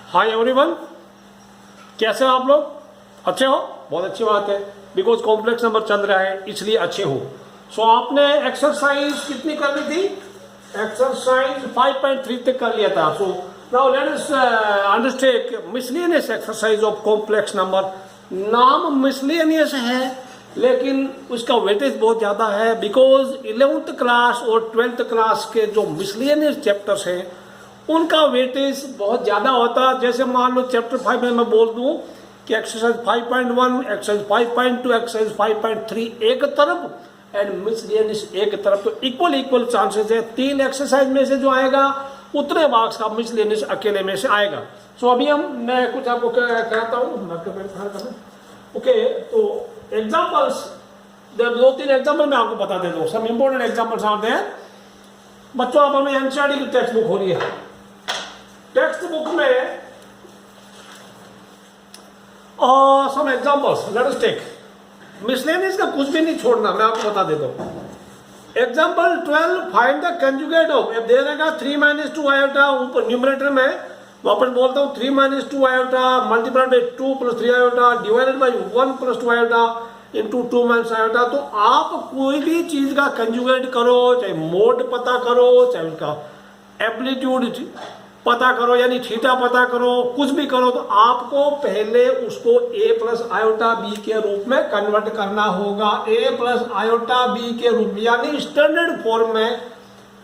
Hi everyone, कैसे हो आप लोग? अच्छे हो? बहुत अच्छी बात है, बिकॉज कॉम्प्लेक्स नंबर चल रहा है इसलिए अच्छे हो। सो आपने एक्सरसाइज कितनी कर ली थी? एक्सरसाइज 5.3 तक कर लिया था। So now let us understand miscellaneous exercise of complex number. नाम मिसलेनियस है लेकिन उसका वेटेज बहुत ज़्यादा है, बिकॉज 11th क्लास और 12th क्लास के जो मिसलेनियस चैप्टर्स हैं उनका वेटेज बहुत ज़्यादा होता है। जैसे मान लो चैप्टर 5 में मैं बोल दूं कि एक्सरसाइज 5.1, एक्सरसाइज 5.2, एक्सरसाइज 5.3 एक तरफ एंड मिसलेनियस एक तरफ, तो इक्वल चांसेस है। 3 एक्सरसाइज में से जो आएगा उतने मार्क्स का मिसलेनियस अकेले में से आएगा। सो अभी मैं कुछ आपको कराता हूँ। ओके, तो एग्जाम्पल्स 2-3 एग्जाम्पल मैं आपको बता देता हूँ। सब इंपॉर्टेंट एग्जाम्पल्स आते हैं बच्चों। आप हमें एनसीईआरटी की टेक्स्ट बुक हो रही है, टेक्स्ट बुक में some examples let us take. Miscellaneous का कुछ भी नहीं छोड़ना, मैं आपको बता देता हूं। Example 12, find the conjugate of. अब दे देगा 3 - 2 आयोटा, ऊपर न्यूमरेटर में वापस बोलता हूं 3 - 2 iota multiplied by 2 + 3 iota divided by 1 + 2 iota into 2 - iota. तो आप कोई भी चीज का कंजुगेट करो, चाहे मोड पता करो, चाहे उसका एम्पलीट्यूड पता करो यानी थीटा पता करो, कुछ भी करो, तो आपको पहले उसको a + आयोटा b के रूप में कन्वर्ट करना होगा। a + आयोटा b के रूप में यानी स्टैंडर्ड फॉर्म में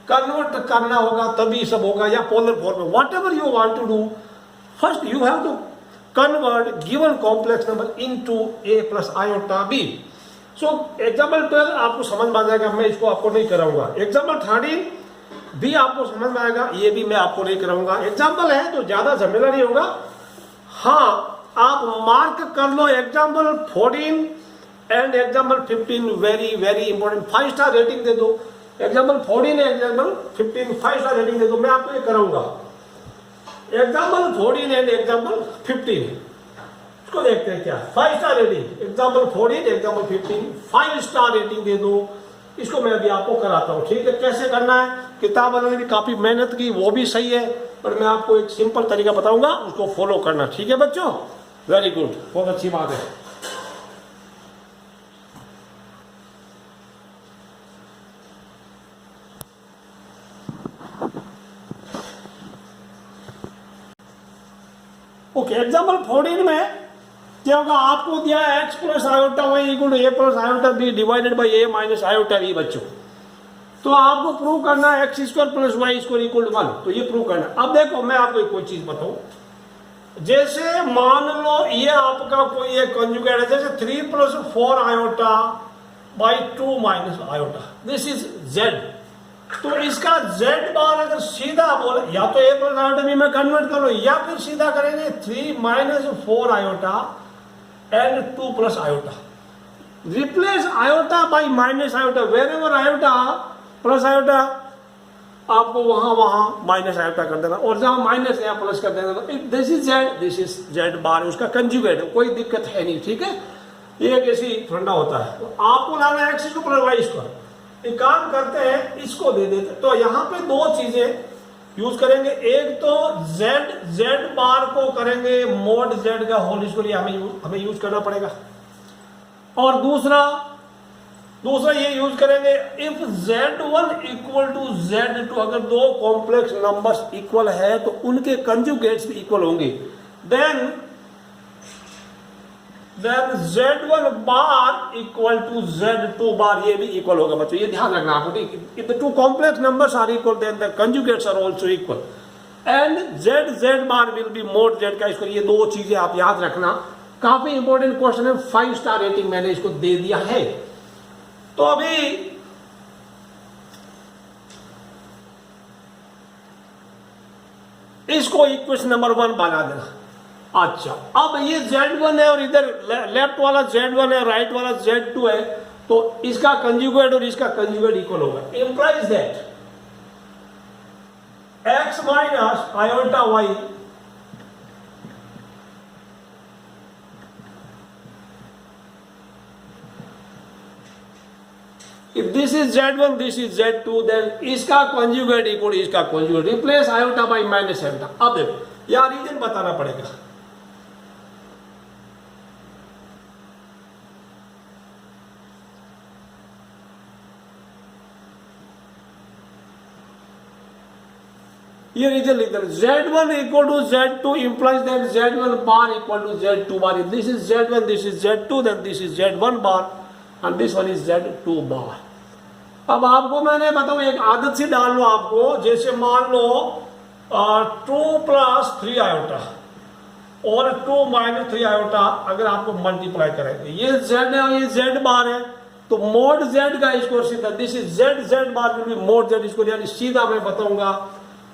कन्वर्ट करना होगा, तभी सब होगा, या पोलर फॉर्म में। What ever you want to do, first you have to convert given complex number into a + iota b। So example 12 आपको समझ में आ जाएगा, मैं इसको आपको नहीं कराऊंगा। एग्जाम्पल 13 भी आपको समझ में आएगा, ये भी मैं आपको नहीं कराऊंगा। एग्जाम्पल है तो ज्यादा झमेला नहीं होगा। हाँ, आप मार्क कर लो example 14 and example 15, very very important. 5 star rating दे दो। एग्जाम्पल 14 एग्जाम्पल 15 5 स्टार रेटिंग दे दो, मैं आपको ये कराऊंगा। एग्जाम्पल 14 एंड एग्जाम्पल 15 इसको देखते हैं क्या। 5 star rating, example 14 example 15 5 star rating दे दो, इसको मैं अभी आपको कराता हूं। ठीक है, कैसे करना है, किताब वाले ने काफी मेहनत की, वो भी सही है, पर मैं आपको एक सिंपल तरीका बताऊंगा, उसको फॉलो करना। ठीक है बच्चों, वेरी गुड, बहुत अच्छी बात है। ओके, एग्जाम्पल 14 में क्या होगा, आपको दिया x + iota y = a + iota b divided by a - iota b बच्चों। तो आपको प्रूव करना है x² + y² = 1, तो ये प्रूव करना है। अब देखो मैं आपको एक कोई चीज बताऊं, जैसे मान लो ये आपका कोई एक कंजुगेट है, जैसे 3 + 4 iota by 2 - iota, this is z। तो इसका z बार अगर सीधा बोले, या तो a + आयोटा b में कन्वर्ट करो, या फिर सीधा करेंगे 3 - 4 iota and 2 + iota. Replace iota by minus iota, where ever iota plus iota आपको वहां माइनस आयोटा कर देना, और जहां माइनस है प्लस कर देना। This is Z, this is Z bar, उसका कंजुगेट है, कोई दिक्कत है नहीं। ठीक है, ये एक ऐसी फंडा होता है। तो आपको लाना x² + y²। एक काम करते हैं, इसको दे देते। तो यहां पे 2 चीजें यूज करेंगे, एक तो z बार को करेंगे मोड z का होल स्क्वायर, हमें यूज करना पड़ेगा, और दूसरा ये यूज करेंगे इफ z1 = z2। अगर 2 कॉम्प्लेक्स नंबर्स इक्वल है तो उनके कंजुगेट्स भी इक्वल होंगे, देन z1 बार = z2 बार, ये भी इक्वल होगा बच्चों, ये ध्यान रखना आपको। If the 2 complex numbers are equal then the conjugates are also equal and z bar will be mod z का स्क्वायर। ये 2 चीजें आप याद रखना, काफी इंपॉर्टेंट क्वेश्चन है। 5 स्टार रेटिंग मैंने इसको दे दिया है। तो अभी इसको इक्वेशन नंबर 1 बना देना। अच्छा, अब ये z1 है और इधर लेफ्ट वाला z1 है, राइट वाला z2 है, तो इसका कंजुगेट और इसका कंजुगेट इक्वल होगा। Implies that x - iota y If this is Z1, this is Z2, then इसका conjugate equal इसका conjugate. Replace iota by minus iota. अब देखो या रीजन बताना पड़ेगा। ये रीजन लिख देना, Z1 equal to Z2 implies that Z1 bar equal to Z2 bar. If this is Z1, this is Z2, then this is Z1 bar and this one is Z2 bar. अब आपको मैंने बताऊं एक आदत से डाल लो आपको, जैसे मान लो 2 प्लस 3 आयोटा और 2 माइनस 3 आयोटा अगर आपको मल्टीप्लाई करेंगे, ये Z है और ये Z बार है, तो मोड Z का स्क्वायर सीधा this is Z bar will be mod Z square, यानी सीधा मैं बताऊंगा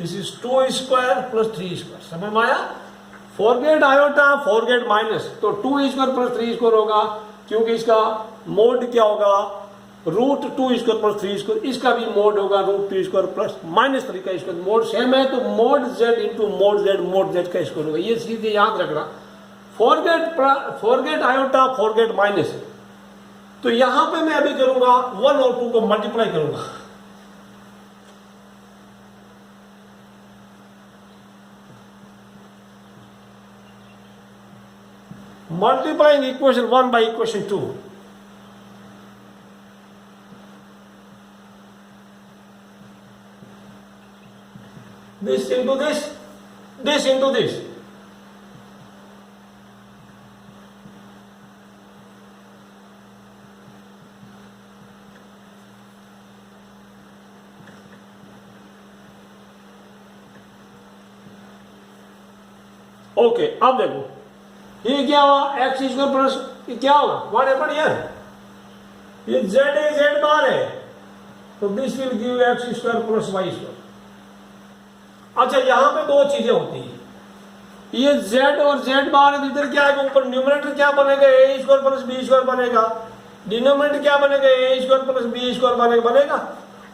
this is 2 square plus 3 square. समझ में आया? फॉरगेट आयोटा, फॉरगेट माइनस, तो 2 स्क्वायर प्लस 3 स्क्वायर होगा, क्योंकि इसका मोड क्या होगा, रूट 2 स्क्वायर प्लस 3 स्क्वायर, इसका भी मोड होगा रूट 2 स्क्वायर प्लस माइनस 3 का स्क्वायर, मोड सेम है तो mode Z into mode Z का स्क्वायर होगा। ये सीधे याद रखना, फॉरगेट आयोटा, फॉरगेट माइनस। तो यहां पे मैं अभी करूंगा 1 और 2 को मल्टीप्लाई करूंगा, multiplying equation 1 by equation 2। This into this, this into this. Okay, अब देखो ये क्या हुआ, एक्स स्क्वायर प्लस क्या होगा, व्हाट हैपेंड हियर, ये जेड है, जेड बार है, तो this will give X square plus Y square. अच्छा, यहां पे दो चीजें होती है, ये z और z बार इधर क्या है, ऊपर न्यूमरेटर क्या बनेगा, A square plus B square बनेगा, डिनोमिनेटर क्या बनेगा, A square plus B square बनेगा।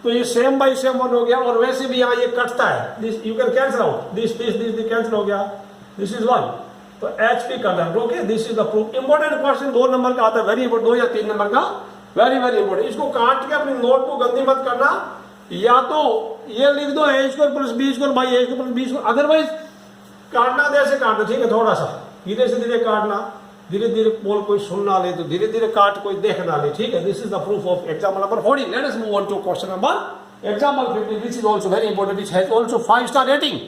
तो ये सेम बाई सेम वन हो गया, और वैसे भी यहाँ ये कटता है, this you can cancel out, this cancel हो गया, दिस इज 1, तो एच पी करना। Okay, this is the proof. Important question 2 number का आता है, वेरी इंपॉर्टेंट, 2 या 3 नंबर का, वेरी वेरी इंपॉर्टेंट। इसको काट के अपनी नोट को गंदी मत करना, या तो ये लिख दो A square plus B square by A square plus B square, otherwise काटना तो ऐसे काटना, ठीक है, थोड़ा सा धीरे से धीरे काटना, धीरे धीरे बोल कोई सुनना ले तो धीरे धीरे काट कोई देखना ले, ठीक है। This is the proof of example number 14। Let us move on to question number example 15, which is also very important, which has also 5 star rating.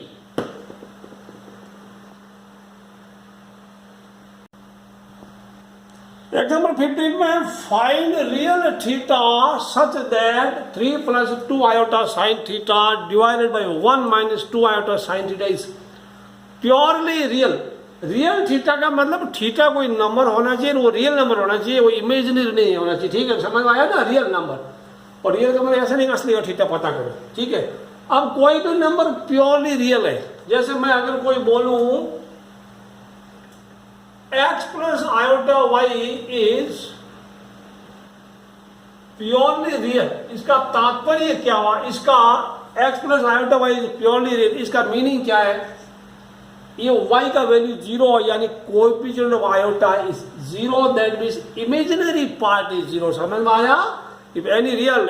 Example 15 में find real theta such that 3 plus 2 iota sine theta divided by 1 minus 2 iota sine theta is purely real. Real theta का मतलब theta कोई number होना चाहिए, वो real number होना चाहिए, वो इमेजिनरी नहीं होना चाहिए, ठीक है, समझ में आया ना, रियल नंबर। और रियल का मतलब ऐसा नहीं असली का थीटा पता करो, ठीक है। अब कोई भी नंबर प्योरली रियल है, जैसे मैं अगर कोई बोलूं x plus iota y is purely real, इसका तात्पर्य क्या हुआ, इसका x plus iota y is purely real, इसका मीनिंग क्या है, ये y का वैल्यू 0 यानी coefficient of iota is 0, that means imaginary part is 0। समझ में आया? इफ एनी रियल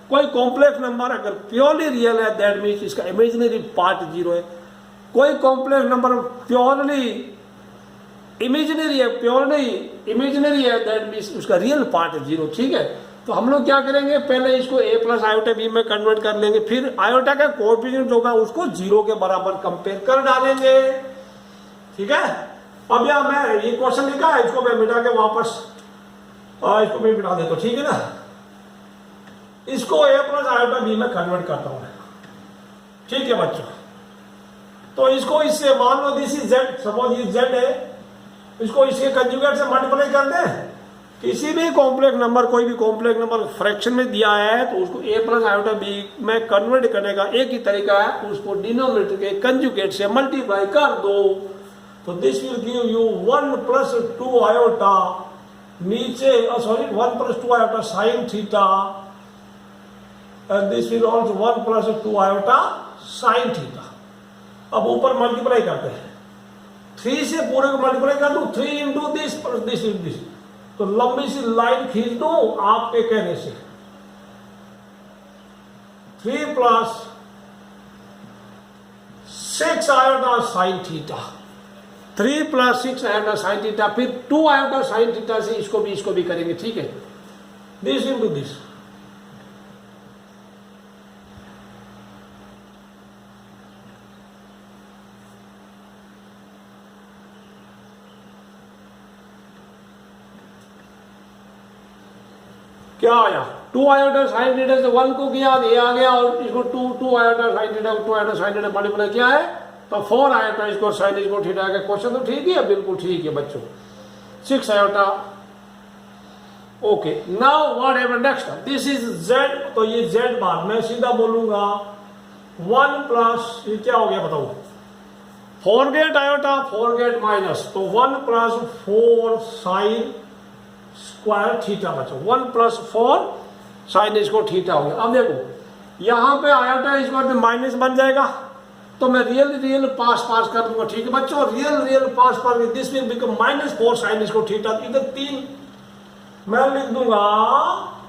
कोई कॉम्प्लेक्स नंबर अगर प्योरली रियल है, दैट मींस इसका इमेजिनरी पार्ट 0 है। कोई कॉम्प्लेक्स नंबर प्योरली इमेजिनरी है, प्योरली इमेजिनरी है, दैट मींस उसका रियल पार्ट 0, ठीक है। तो हम लोग क्या करेंगे, पहले इसको a प्लस आयोटा b में कन्वर्ट कर लेंगे, फिर आयोटा का कोएफिशिएंट होगा उसको 0 के बराबर कंपेयर कर डालेंगे, ठीक है। अब यहां मैं ये क्वेश्चन लिखा है, इसको मैं मिटा के वापस इसको मैं मिटा देता हूं, ठीक है ना। इसको a प्लस आयोटा b में कन्वर्ट करता हूं, ठीक है बच्चों। तो इसको इससे मान लो दिस इज z, सपोज ये z है, इसको इसके कंजुगेट से मल्टीप्लाई कर दें। किसी भी कॉम्प्लेक्स नंबर, कोई भी कॉम्प्लेक्स नंबर फ्रैक्शन में दिया है तो उसको a प्लस आयोटा b में कन्वर्ट करने का एक ही तरीका है, उसको डिनोमिनेटर के कंजुगेट से मल्टीप्लाई कर दो, तो this will give you 1 plus 2 iota, नीचे 1 plus 2 iota sine theta, and this will also 1 plus 2 iota sine theta. अब ऊपर मल्टीप्लाई करते हैं, 3 से पूरे को मल्टीप्लाई कर दो, 3 into this plus this into this, तो लंबी सी लाइन खींच दो आपके कहने से, 3 plus 6 iota sine theta, 3 + 6 iota sine theta, फिर 2 आयोटा साइन थीटा से इसको भी करेंगे, ठीक है। दिस इनटू दिस, क्या आया, 2 आयोटा साइन थीटा से 1 को किया, ये आ गया, और इसको 2 आयोटा साइन थीटा को 2 आयोटा साइन थीटा मल्टीप्लाई किया है, तो 4 आयोटा इसको साइन इसको थीटा का। क्वेश्चन तो ठीक ही है, बिल्कुल ठीक है बच्चों। 6 iota, okay. Now what happened next, this is z, तो ये z बार मैं सीधा बोलूंगा 1 प्लस ये क्या हो गया बताओ, 4 गेट आयोटा 4 गेट माइनस, तो 1 + 4 साइन स्क्वायर थीटा बच्चों, 1 + 4 साइन इसको थीटा हो गया। अब देखो यहां पे आयोटा स्क्वायर में माइनस बन जाएगा, तो मैं रियल पास कर दूंगा, ठीक है बच्चों। रियल पास दिस विल बिकम -4 साइन इसको थीटा, इधर 3 मैं लिख दूंगा,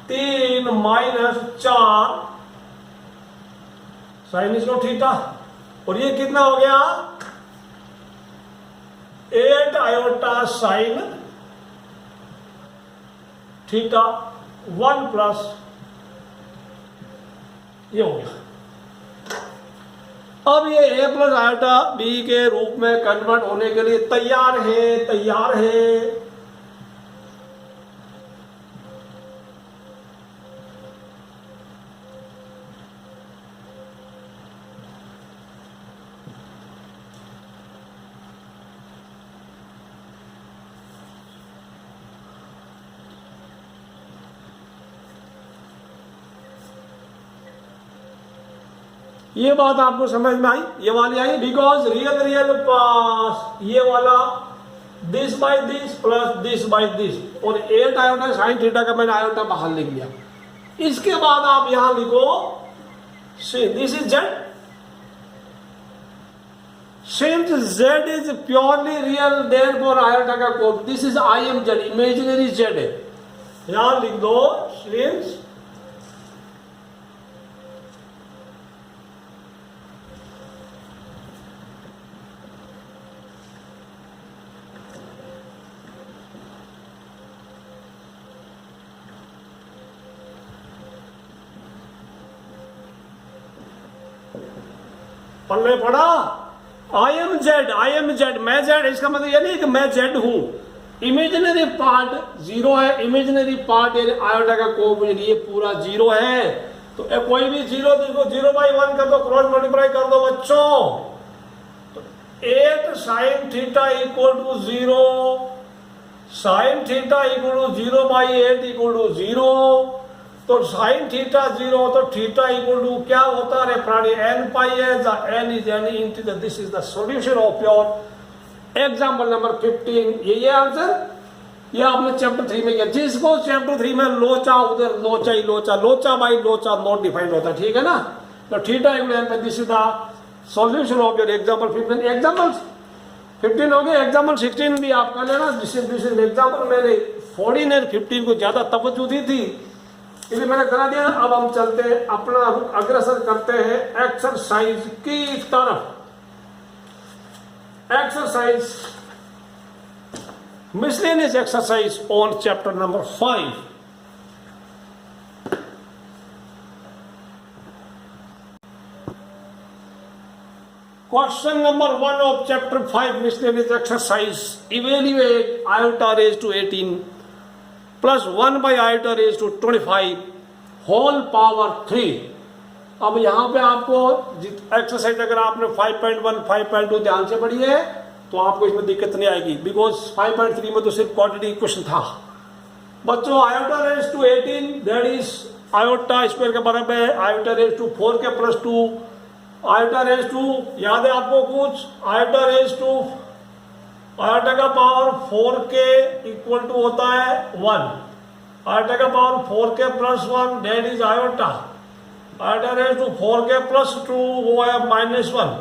3 - 4 साइन इसको थीटा, और ये कितना हो गया 8 आयोटा साइन थीटा 1 प्लस ये हो गया। अब ये a + आयोटा b के रूप में कन्वर्ट होने के लिए तैयार है। ये बात आपको समझ में आई, ये वाली आई, बिकॉज रियल पास ये वाला this by this plus this by this, और 8 आयोटा साइन थीटा का मैंने आयोटा बाहर लिख लिया। इसके बाद आप यहां लिखो this is z, since z is purely real therefore iota का कोड this is IMZ, imaginary z है, यहां लिख दो सिंस पल्ले पड़ा IMZ, मैं z, इसका मतलब ये नहीं कि मैं z हूं। इमेजिनरी पार्ट 0 है, इमेजिनरी पार्ट आयोटा का कोएफिशिएंट ये पूरा 0 है, तो कोई भी 0 जिसको 0/1 कर दो, क्रॉस मल्टीप्लाई कर दो बच्चों, तो 8 साइन थीटा = 0, साइन थीटा = 0/8 = 0, तो साइन थीटा 0, तो थीटा = क्या होता है प्राणी, n π है, n is n into the, this is the solution of your example number 15। ये आंसर ये आपने चैप्टर 3 में किया, जिसको चैप्टर 3 में लोचा उधर लोचा ही लोचा बाई लोचा नॉट डिफाइंड होता है, ठीक है ना। तो theta = this is the solution of your example 15। Example 15 हो गए, एग्जाम्पल 16 भी आप कर लेना। दिस इज एग्जाम्पल मैंने 14 और 15 को ज्यादा तवज्जो दी थी, इसलिए मैंने करा दिया। अब हम चलते हैं, अपना रुख अग्रसर करते हैं एक्सरसाइज की तरफ। Exercise miscellaneous exercise on chapter number 5। Question number 1 of chapter 5 miscellaneous exercise, evaluate iota raise to 18 plus 1/iota raised to 25 whole power 3। अब यहां पे आपको एक्सरसाइज अगर आपने 5.1 5.2 ध्यान से पढ़ी है तो आपको इसमें दिक्कत नहीं आएगी, बिकॉज 5.3 में तो सिर्फ क्वांटिटी क्वेश्चन था बच्चों। Iota raise to 18 that is iota square के बराबर है आयोटा रेज टू 4 के प्लस 2, आयोटा रेज टू याद है आपको कुछ, आयोटा रेज टू आयोटा का पावर 4 के इक्वल टू होता है 1, आयोटा का पावर 4 के plus 1 that is iota, iota raise to 4 के प्लस 2 वो है -1,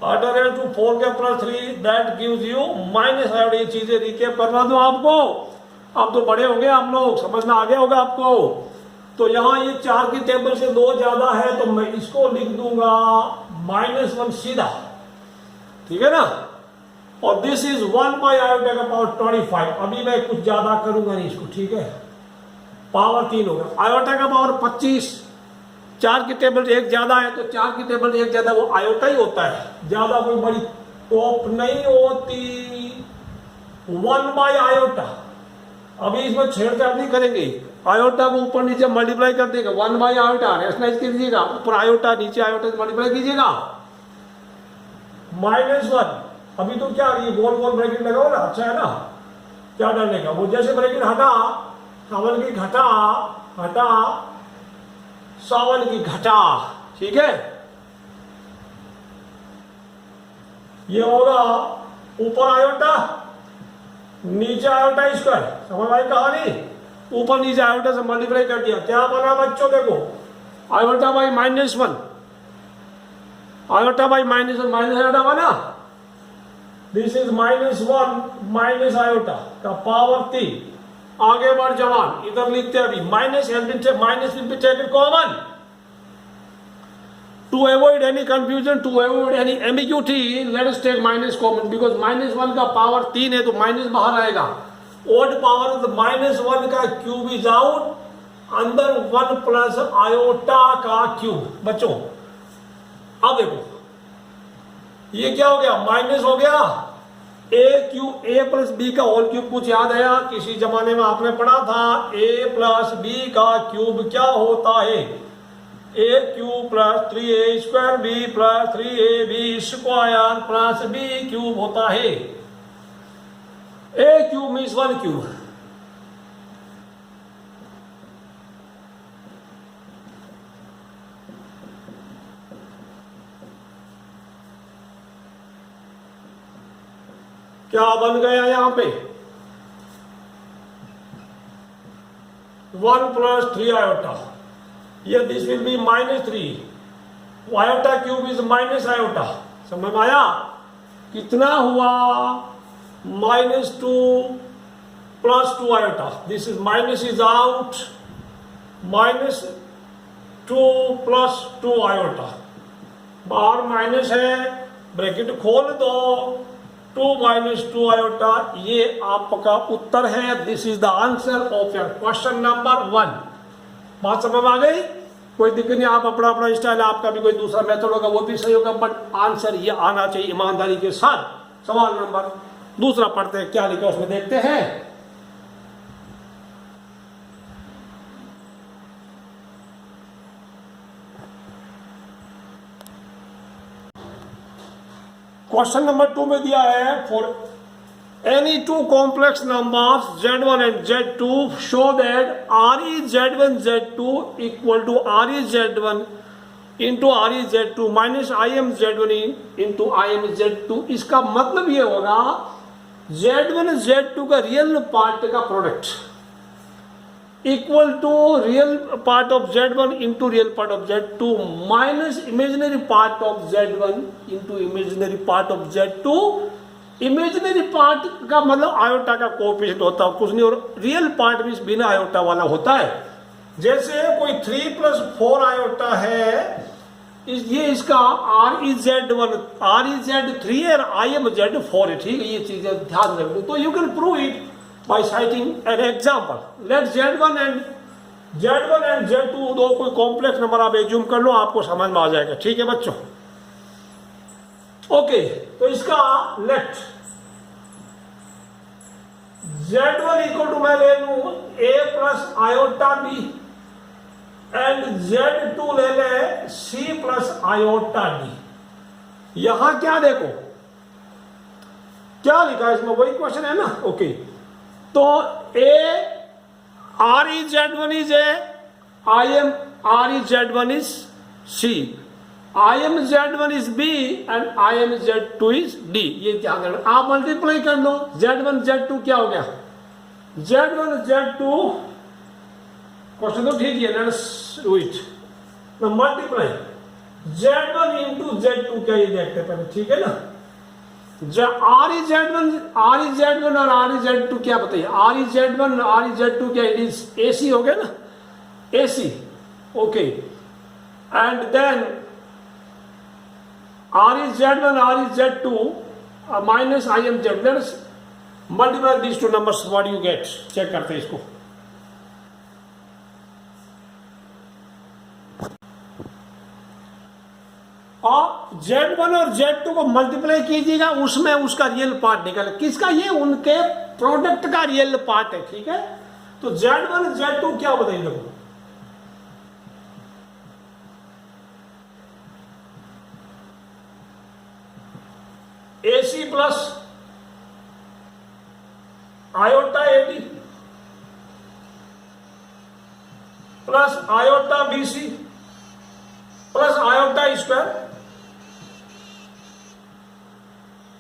आयोटा रेज टू 4 के plus 3 that gives you minus iota. ये चीजें रिकैप करवा दूं आपको, अब तो बड़े होंगे आप लोग, समझ में आ गया होगा आपको। तो यहाँ ये 4 की टेबल से 2 ज्यादा है तो मैं इसको लिख दूंगा -1 सीधा, ठीक है ना, और दिस इज 1 बाई आयोटा का पावर 25। अभी मैं कुछ ज्यादा करूंगा नहीं इसको, ठीक है, पावर 3 होगा, आयोटा का पावर 25, 4 की टेबल 1 ज्यादा है तो 4 की टेबल 1 ज्यादा वो आयोटा ही होता है, ज्यादा कोई बड़ी टॉप नहीं होती। 1 बाई आयोटा, अभी इसमें छेड़छाड़ नहीं करेंगे, आयोटा को ऊपर नीचे मल्टीप्लाई कर देगा, 1 बाई आयोटा रेशनलाइज कर दीजिएगा, ऊपर आयोटा नीचे आयोटा से मल्टीप्लाई कीजिएगा, -1। अभी तो क्या ये गोल गोल ब्रैकेट लगाओ ना, अच्छा है ना, क्या डरने का, वो जैसे ब्रैकेट हटा, 7 की घटा हटा 7 की घटा, ठीक है, ये होगा ऊपर आयोटा नीचे आयोटा स्क्वायर, समझ आई कहानी, ऊपर नीचे आयोटा से मल्टीप्लाई कर दिया, क्या बना बच्चों, देखो iota by -1, iota by -1 minus iota बना, दिस इज -1 माइनस आयोटा का पावर 3। आगे बढ़ जवान, इधर लिखते हैं अभी minus common, to avoid any confusion, to avoid any ambiguity, let us take minus common, because -1 का पावर 3 है तो माइनस बाहर आएगा, ओड पावर -1 का क्यूब इज आउट, अंदर 1 प्लस आयोटा का क्यूब। बच्चों अब देखो ये क्या हो गया, माइनस हो गया, a प्लस बी का होल क्यूब, कुछ याद आया, किसी जमाने में आपने पढ़ा था a प्लस बी का क्यूब क्या होता है, a cube plus 3a square b plus 3ab square plus b cube होता है, a क्यूब मीन्स 1 क्यूब। क्या बन गया यहां पे, 1 प्लस 3 आयोटा, ये this will B -3, iota cube is minus iota, समझ में आया, कितना हुआ, -2 plus 2 iota, this is minus is out, -2 plus 2 iota, बाहर माइनस है, ब्रैकेट खोल दो, 2 - 2 आयोटा, ये आपका उत्तर है, this is the answer of your question number 1। बात समझ आ गई, कोई दिक्कत नहीं, आप अपना अपना स्टाइल, आपका भी कोई दूसरा मेथड होगा वो भी सही होगा, बट आंसर ये आना चाहिए ईमानदारी के साथ। सवाल नंबर दूसरा पढ़ते हैं, क्या लिखा उसमें देखते हैं। क्वेश्चन नंबर 2 में दिया है, for any two complex numbers z1 and z2 show that re z1 z2 equal to re z1 into re z2 minus im z1 into im z2। इसका मतलब ये होगा z1 z2 का रियल पार्ट का product equal to real part of z1 into real part of z2 minus imaginary part of z1 into imaginary part of z2। Imaginary part का मतलब iota का coefficient होता है, कुछ नहीं, और रियल पार्ट भी बिना आयोटा वाला होता है। जैसे कोई 3 + 4 आयोटा है, ये इसका REZ1 REZ3 है और IMZ4 है, ठीक है, ये चीजें ध्यान रख लो। तो you can prove it by citing an example. Let Z1 and Z2 दो कोई कॉम्प्लेक्स नंबर आप एज्यूम कर लो, आपको समझ में आ जाएगा, ठीक है बच्चों। ओके, तो इसका लेट Z1 इक्वल टू मैं ले लू A plus iota B and Z2 ले ले C प्लस आयोटा D। यहां क्या देखो, क्या लिखा है इसमें, वही क्वेश्चन है ना। ओके, तो A REZ1 is A, REZ1 is C, IMZ1 is B and IMZ2 is D। ये ध्यान रखना, आप मल्टीप्लाई कर लो, Z1 Z2 क्या हो गया, Z1 Z2, क्वेश्चन तो ठीक है, let's do it, multiply Z1 into Z2 क्या, ये देखते पहले, ठीक है ना। REZ1 और REZ2 क्या बताइए, REZ1 और REZ2 क्या, इट इज AC हो गया ना, AC। Okay, and then R is Z1, R is Z2, minus I am Z. Let us multiply these two numbers. What do you get? Check करते हैं इसको. और Z1 और Z2 को मल्टीप्लाई कीजिएगा, उसमें उसका रियल पार्ट निकले. किसका? ये उनके प्रोडक्ट का रियल पार्ट है. ठीक है, तो Z1 Z2 क्या बताइए. देखो, AC plus iota AD plus iota BC plus iota square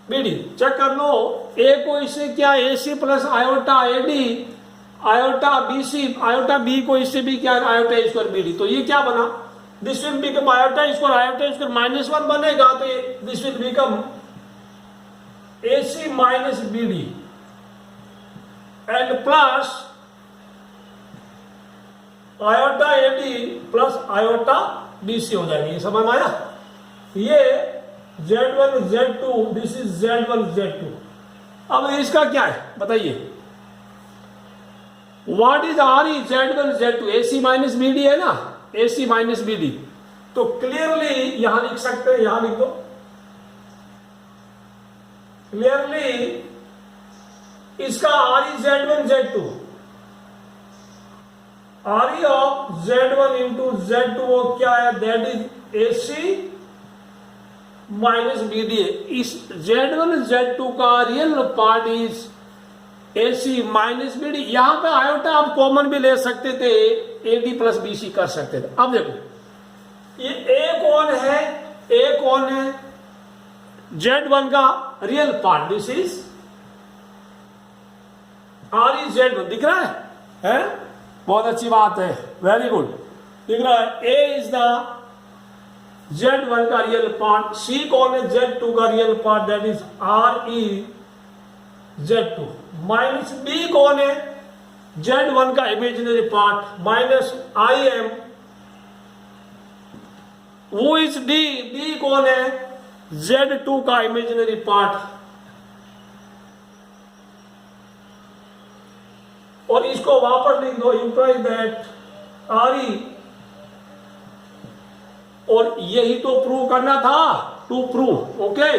BD. Check कर लो, A को इससे क्या, AC plus iota AD, iota BC, iota B को इससे भी क्या, आयोटा स्क्वायर BD. तो ये क्या बना? This will become iota square -1 बनेगा. तो this will become AC minus BD and plus iota AD plus iota BC हो जाएगी. ये समझ में आया? ये Z1 Z2, this is Z1 Z2. अब इसका क्या है बताइए. What is RE Z1 Z2? AC minus BD है ना, AC माइनस BD. तो क्लियरली यहां लिख सकते हैं, यहां लिख दो क्लियरली. इसका RE Z1 Z2, RE of Z1 into Z2 वो क्या है? That is AC minus BD. इस Z1 Z2 का real part is AC minus BD. यहां पे आयोटा आप कॉमन भी ले सकते थे, AD प्लस BC कर सकते थे. अब देखो, ये A कौन है? A कौन है? Z1 का real part. This is RE Z1. दिख रहा है? बहुत अच्छी बात है, वेरी गुड. दिख रहा है? A इज द Z1 का रियल पार्ट. C कौन है? Z2 का real part, that is RE Z2. Minus B कौन है? Z1 का इमेजिनरी पार्ट, माइनस IM. वो इज D कौन है? Z2 का इमेजिनरी पार्ट. और इसको वापस लिख दो, इंप्लाइज दैट RE. और यही तो प्रूव करना था, to prove. Okay,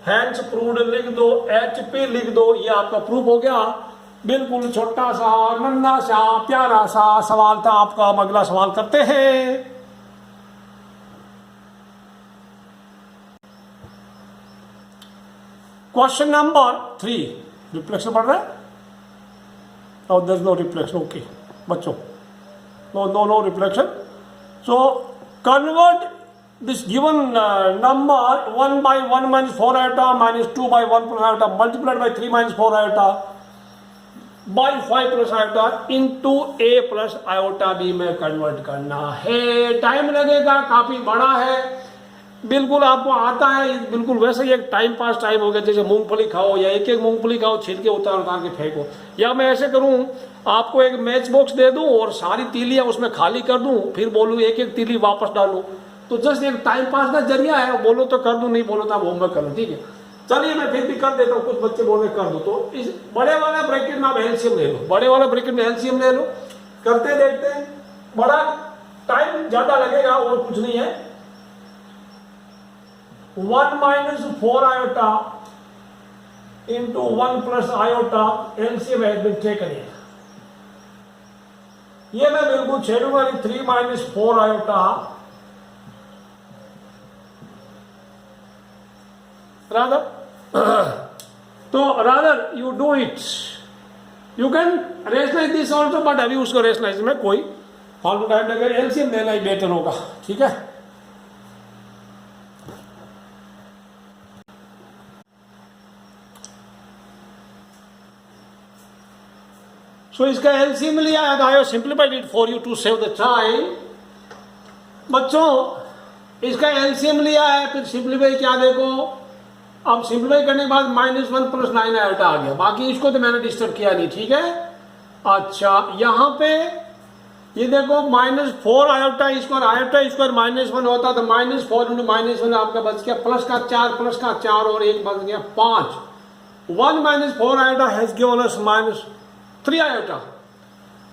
hence proved लिख दो, HP लिख दो. ये आपका प्रूफ हो गया. बिल्कुल छोटा सा, नन्हा सा, प्यारा सा सवाल था आपका. हम अगला सवाल करते हैं. Question number 3. रिफ्लेक्शन बढ़ रहा है? और there is no reflection. Okay बच्चों, no reflection. So convert this given number 1 by 1 minus 4 iota minus 2 by 1 plus iota multiplied by 3 minus 4 iota by 5 plus iota into A plus iota B में convert करना है. Time लगेगा, काफी बड़ा है. बिल्कुल आपको आता है, बिल्कुल वैसे ही एक टाइम पास टाइम हो गया. जैसे मूंगफली खाओ या एक एक मूंगफली खाओ, छिलके उतार के फेंको. या मैं ऐसे करूं, आपको एक मैच बॉक्स दे दूं और सारी तीलियां उसमें खाली कर दूं, फिर बोलूं एक एक तीली वापस डालूं. तो जस्ट एक टाइम पास का जरिया है. बोलो तो कर दूं, नहीं बोलो तो आप होमवर्क कर लो. ठीक है, चलिए मैं फिर भी कर देता हूं. कुछ बच्चे बोले कर दो. तो इस बड़े वाले ब्रैकेट में आप एलसीएम ले लो. बड़े वाले ब्रैकेट में एलसीएम ले लो. करते देखते हैं. बड़ा टाइम ज्यादा लगेगा और कुछ नहीं है. 1 minus 4 iota into 1 plus iota LCM has been taken here. ये मैं बिल्कुल छेड़ूंगा नहीं. 3 minus 4 iota rather तो rather you do it. You can rationalize this also, but अभी उसको rationalize में कोई फालतू टाइम लगेगा. LCM लेना ही बेटर होगा. ठीक है, सो इसका एलसीएम लिया है. I have simplified it for you to save the time. बच्चों इसका एलसीएम लिया है, फिर सिंप्लीफाई क्या देखो. अब सिंप्लीफाई करने के बाद -1 + 9 आयोटा आ गया. बाकी इसको तो मैंने डिस्टर्ब किया नहीं. ठीक है, अच्छा यहाँ पे ये देखो -4 आयोटा स्क्वायर -1 होता तो -4 इंटू -1 आपका बच गया प्लस का 4 और 1 बच गया 5। 1 - 4 iota has given us -3 iota.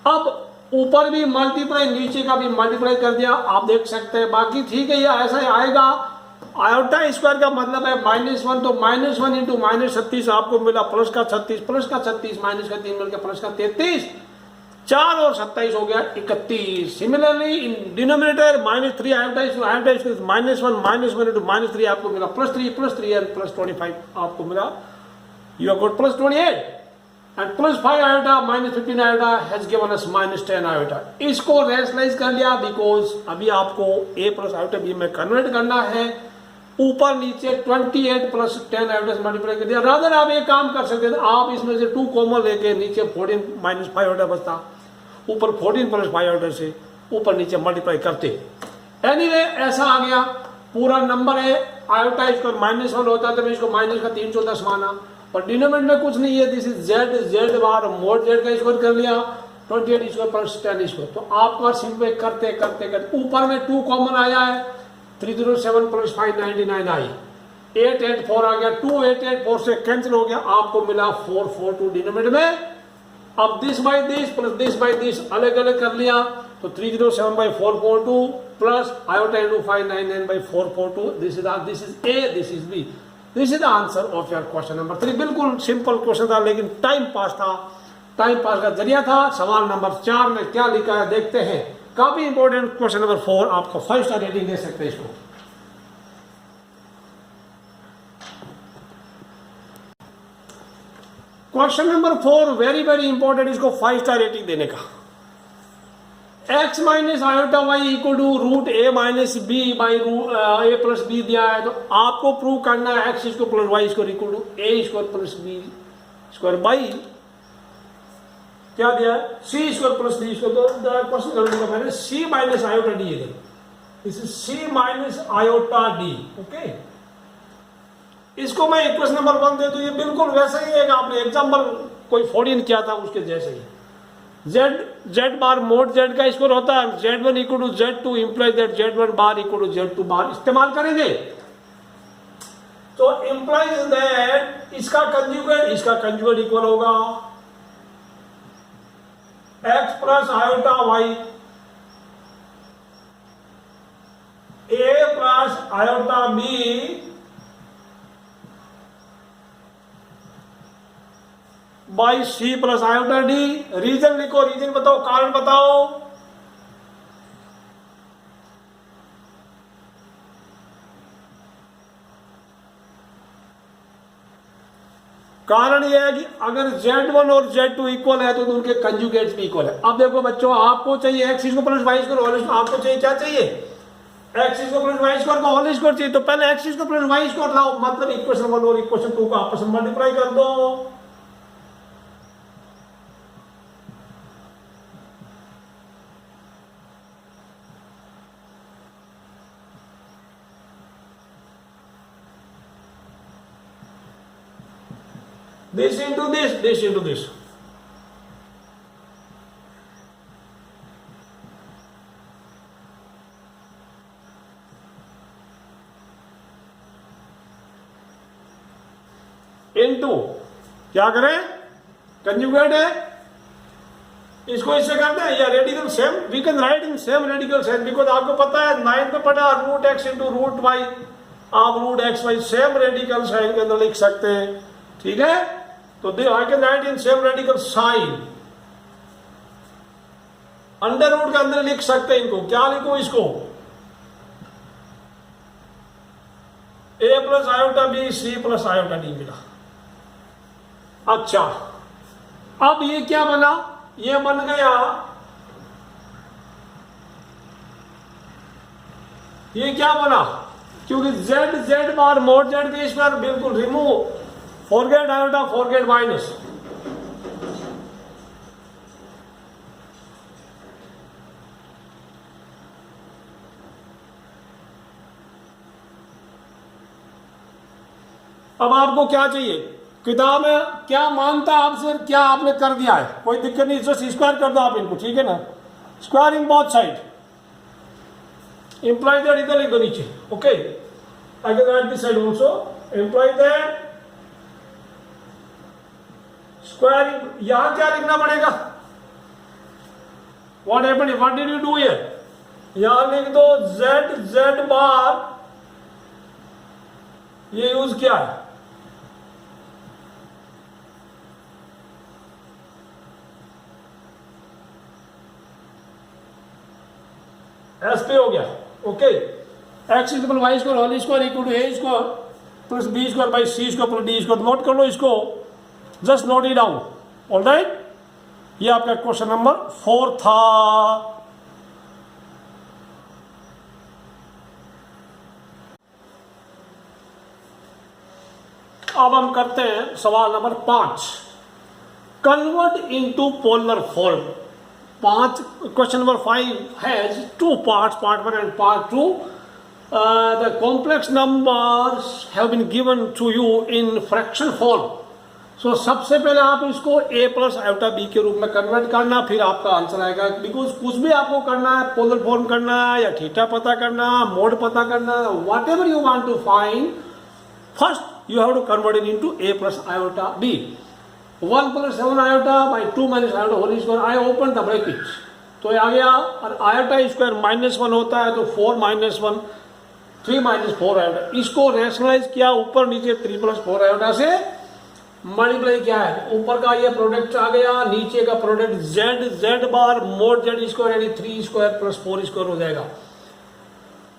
अब ऊपर भी मल्टीप्लाई नीचे का भी मल्टीप्लाई कर दिया, आप देख सकते हैं। बाकी ठीक है, ये ऐसा ही आएगा। आयोटा स्क्वायर का मतलब है -1, तो -1 इंटू -36 आपको मिला प्लस का 36 माइनस का 3 मिलकर प्लस का 33, 4 और 27 हो गया 31। Similarly in denominator -3 iota -1 into -3 आपको मिला +3 और +25 आपको मिला, you have got +28 and +5 iota -15 iota has given us -10 iota. इसको रेशनलाइज कर लिया बिकॉज अभी आपको a प्लस आयोटा b में कन्वर्ट करना है। ऊपर नीचे 28 + 10 आयोटा से मल्टीप्लाई कर दिया। रादर आप एक काम कर सकते थे, आप इसमें से 2 कॉमन लेके नीचे 14 -5 आयोटा बचता, ऊपर 14 + 5 आयोटा से ऊपर नीचे मल्टीप्लाई करते। एनीवे ऐसा आ गया पूरा नंबर है। आयोटा स्क्वायर -1 होता है तो मैं इसको माइनस का 3/4 माना, और डिनोमिनेटर में कुछ नहीं है, this is z bar mod z का स्क्वायर कर लिया 28 स्क्वायर + 10 स्क्वायर। तो आपका सिंपल करते करते ऊपर में 2 कॉमन आया है, 307 + 5 99 आई, 884 आ गया, 2884 से कैंसिल हो गया, आपको मिला 442 डिनोमिनेटर में। अब this by this plus this by this अलग अलग कर लिया, तो 307/442 plus iota into 599/442। This is A, this is B। This is the answer of your question number 3। बिल्कुल सिंपल क्वेश्चन था, लेकिन टाइम पास था, टाइम पास का जरिया था। सवाल नंबर 4 में क्या लिखा है देखते हैं। काफी इंपॉर्टेंट क्वेश्चन नंबर 4, आपको 5 स्टार रेटिंग दे सकते हैं इसको। Question number 4 very very important, इसको 5 स्टार रेटिंग देने का। x minus iota y equal to √a - b by a + b दिया है, तो आपको प्रूव करना है x square plus y square equal to a square plus b square by क्या दिया है c square plus d square. तो क्वेश्चन करने का पहले c माइनस आयोटा d है, this is c minus iota d। Okay, इसको मैं इक्वेशन नंबर 1 दे दूं, ये बिल्कुल वैसा ही है, आपने एग्जांपल कोई 14 किया था उसके जैसे ही। z बार मोड z का स्क्वायर होता है, z1 equal to z2 implies that z1 bar equal to z2 bar इस्तेमाल करेंगे, तो इंप्लाइज दैट इसका कंजुगेट इक्वल होगा x plus iota y, a plus iota b by c plus iota d. Reason लिखो, reason बताओ, कारण बताओ। कारण यह है कि अगर z1 और z2 इक्वल है तो उनके कंजुगेट्स भी इक्वल है। अब देखो बच्चों, आपको चाहिए x square plus y square, आपको चाहिए क्या चाहिए x square plus y square का होल स्क्वायर चाहिए, तो पहले x square plus y square लाओ, मतलब इक्वेशन 1 और इक्वेशन 2 को आपस में मल्टीप्लाई कर दो। This into this, this into this. Into क्या करें, कंजुगेट है, इसको इससे करते हैं या radical same, we can write in same radical same, because आपको पता है 9 पे पढ़ा √x इंटू √y, आप √xy सेम रेडिकल साइन के अंदर लिख सकते हैं, ठीक है। तो I can write in same radical sign, under root के अंदर लिख सकते हैं इनको, क्या लिखो इसको a plus iota b c plus iota d मिला। अच्छा, अब ये क्या बना, ये बन गया, ये क्या बना, क्योंकि z बार मोड z के स्क्वायर बिल्कुल remove, forget iota forget minus, अब आपको क्या चाहिए, किताब में क्या मांगता आपसे, क्या आपने कर दिया है, कोई दिक्कत नहीं, जस्ट स्क्वायर कर दो आप इनको, ठीक है ना। Squaring both side imply that इधर लिख दो नीचे, okay. I can right this side also, imply that squaring, यहां क्या लिखना पड़ेगा? What happened, what did you do here? यहां लिख दो z बार, ये यूज क्या है? एस पे हो गया, okay. X equal y square whole square equal to a square plus B square by c square plus d square. Note कर लो इसको, just note it down, alright. ये आपका क्वेश्चन नंबर 4 था। अब हम करते हैं सवाल number 5, convert into polar form. Question number 5 has 2 parts, part 1 and part 2. The complex numbers have been given to you in fraction form. So सबसे पहले आप इसको a प्लस आयोटा b के रूप में कन्वर्ट करना, फिर आपका आंसर आएगा। बिकॉज कुछ भी आपको करना है, पोलर फॉर्म करना है या थीटा पता करना, मोड पता करना, what ever you want to find, first you have to convert it into a plus iota b। 1 plus 7 iota by 2 minus iota whole square, I open the bracket, तो ये आ गया। और आयोटा स्क्वायर -1 होता है, तो 4 minus 1 3 minus 4 iota. इसको rationalise किया, ऊपर नीचे 3 plus 4 आयोटा से मल्टीप्लाई किया है। ऊपर का ये प्रोडक्ट आ गया, नीचे का product z bar mod z square यानी 3 स्क्वायर प्लस 4 स्क्वायर हो जाएगा।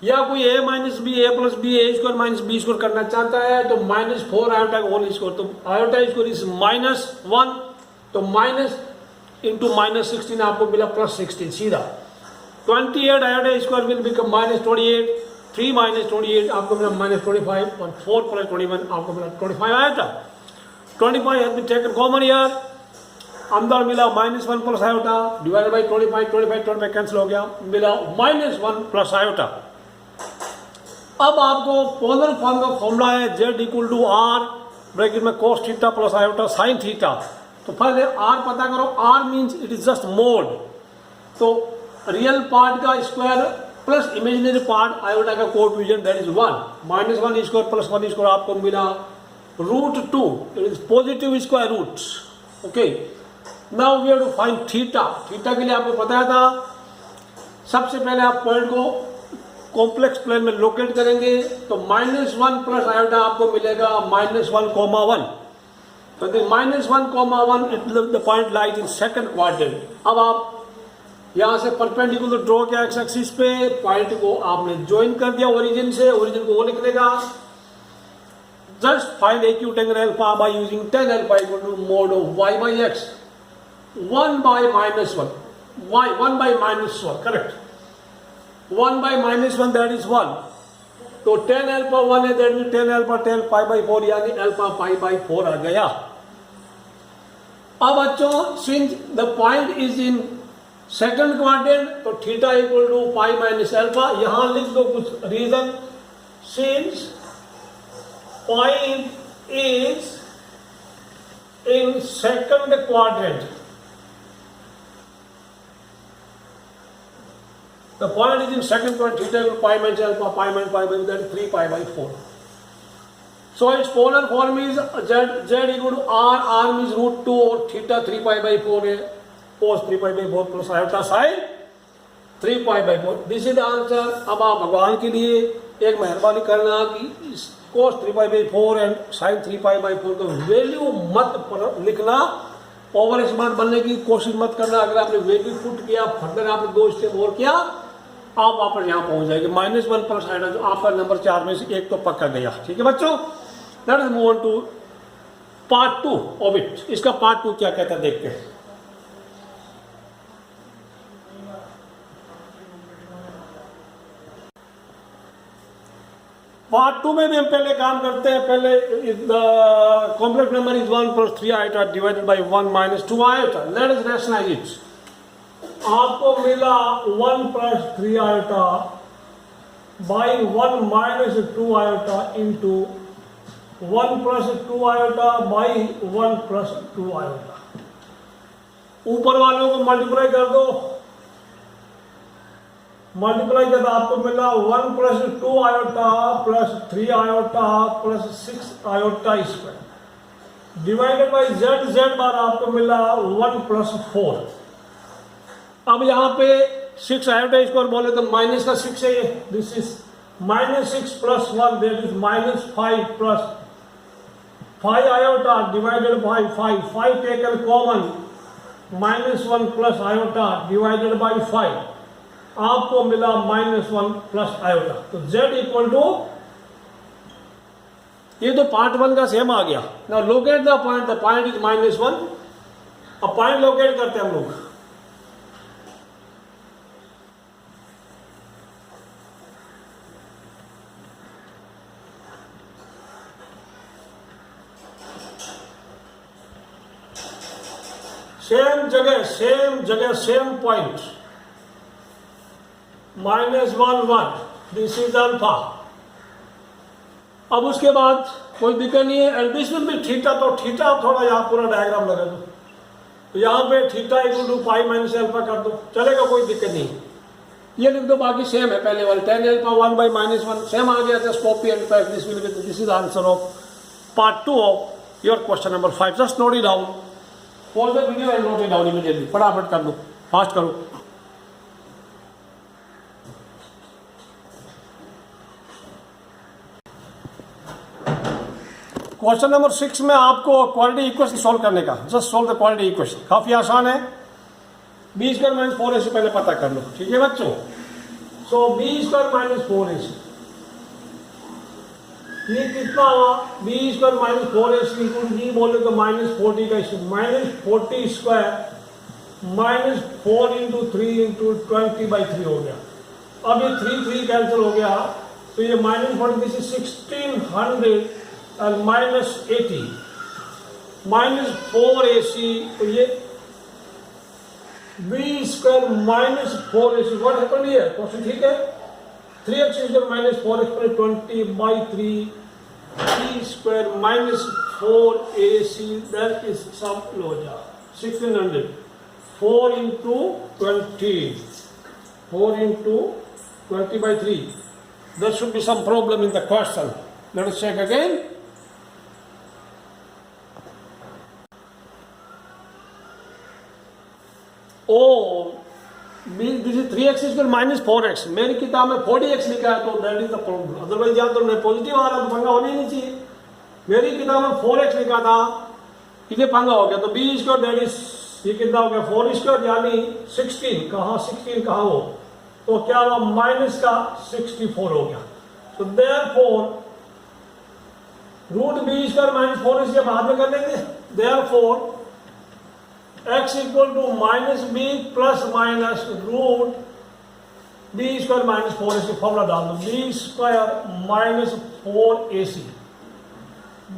या कोई a minus b, a plus b, a square minus b square करना चाहता है, तो -4 आयोटा का होल स्क्वायर, तो आयोटा स्क्वायर इज -1, तो माइनस इंटू -16 आपको मिला +16 सीधा। 28 आयोटा स्क्वायर विल बिकम -28, 3 - 28 आपको मिला -25 और 4 + 21 आपको मिला 25 iota. 25 has been taken common here, अंदर मिला -1 plus iota divided by 25 cancel हो गया, मिला -1 प्लस आयोटा। अब आपको पोलर फॉर्म का फॉर्मूला है z equal to r bracket में cos theta plus iota sine theta. तो पहले r पता करो, r means it is just mod, तो रियल पार्ट का square plus imaginary part iota का coefficient that is 1, -1 square plus 1 square आपको मिला √2, it is positive square roots, okay. Now we have to find theta. Theta के लिए आपको बताया था, सबसे पहले आप पॉइंट को कॉम्प्लेक्स प्लेन में लोकेट करेंगे, तो -1 प्लस आयोटा आपको मिलेगा -1,1। तो -1,1 the point lies in second quadrant. अब आप यहां से परपेंडिकुलर ड्रॉ किया एक्स एक्सिस पे, पॉइंट को आपने ज्वाइन कर दिया ओरिजिन से, ओरिजिन को वो निकलेगा। Just find acute angle alpha by using tan alpha equal to mod of y by x, 1 by -1, y 1 by -1, correct. 1 by -1 that is 1, तो tan अल्फा 1 है, that means tan alpha 10 pi by 4 यानी alpha pi by 4 आ गया। अब बच्चों since the point is in second quadrant, तो theta equal to pi minus alpha. यहां लिख दो कुछ reason, since point is in second quadrant, the point is in second quadrant, theta equal pi minus alpha, pi minus pi by that is 3 pi by 4. So its polar form is z equal to r means √2 और theta 3 pi by 4 है, cos 3 pi by 4 plus iota sin 3 pi by 4. This is the answer. अब आप भगवान के लिए एक मेहरबानी करना कि cos 3 pi by 4 and sin 3 pi by 4 का वैल्यू मत लिखना, ओवर स्मार्ट बनने की कोशिश मत करना। अगर आपने वैल्यू पुट किया, फर्दर आपने 2 स्टेप और किया, आप वापस यहाँ पहुंच जाएंगे। -1 प्लस आयोटा, जो आपका नंबर 4 में से एक तो पक्का गया। ठीक है बच्चों, let us move on to part 2 of it. इसका पार्ट 2 क्या कहता है देखते हैं। पार्ट 2 में भी हम पहले काम करते हैं। पहले complex number is 1 + 3 iota divided by 1 - 2 iota. Let us rationalise it. आपको मिला 1 + 3 iota by 1 - 2 iota into 1 + 2 iota by 1 + 2 iota. ऊपर वालों को मल्टीप्लाई कर दो, मल्टीप्लाई किया तो आपको मिला 1 plus 2 iota plus 3 iota plus 6 iota square divided by Z, Z bar आपको मिला 1 प्लस 4। अब यहाँ पे 6 आयोटा स्क्वायर बोले तो माइनस का 6 है ये, this is -6 plus 1 that is -5 plus 5 iota divided by 5 taken common -1 plus iota divided by 5 आपको मिला -1 प्लस आयोटा। तो z इक्वल टू, ये तो पार्ट 1 का सेम आ गया। Now locate the point is -1। अब पॉइंट लोकेट करते हैं हम लोग। सेम जगह same point -1 1 this is alpha. अब उसके बाद कोई दिक्कत नहीं है, and this will be theta. तो थीटा थोड़ा यहाँ पूरा डायग्राम लगा दो, तो यहाँ पे theta equal to pi minus alpha कर दो, चलेगा, कोई दिक्कत नहीं। ये लिख दो, बाकी सेम है पहले वाले, tan अल्फा 1 by -1 सेम आ गया था। Copy and paste, this is answer of part 2 of your question number 5। Just note it down, pause the video and note it down immediately. फटाफट कर दो, फास्ट करो। क्वेश्चन नंबर 6 में आपको quality equation solve करने का, just solve the quality equation, काफी आसान है। बी स्क्वायर माइनस 4ac पहले पता कर लो, ठीक है बच्चों। सो बी स्क्वायर माइनस 4ac ये कितना हुआ, बी स्क्वायर माइनस 4ac जी बोले तो -40 का इशू, -40 स्क्वायर -4 इंटू 3 इंटू 20/3 हो गया। अब ये 3 कैंसिल हो गया, तो ये -40 दिस इज 1600 और -80 -4ac, तो ये B square -4ac what happened here, question ठीक है। 3x स्क्वायर -4x पर 20/3 b square -4ac that is सम लोजा 1600 4 into 20 4 into 20/3 there should be some problem in the question. Let us check again. This is 3x square -4x, मेरी किताब में 40x लिखा है, तो that is the problem. Otherwise या तो मैं पॉजिटिव आ रहा तो पंगा होना ही नहीं चाहिए। मेरी किताब में 4x लिखा था, इसे पंगा हो गया। तो बी स्क्वायर दैट इज ये कितना हो गया 4 स्क्वायर यानी 16, कहाँ 16 कहाँ हो, तो क्या हुआ माइनस का 64 हो गया। तो देयरफॉर रूट बी स्क्वायर -4 इसे बाद में कर लेंगे। Therefore x equal to -b plus minus root b square -4ac formula डाल दो, b square -4ac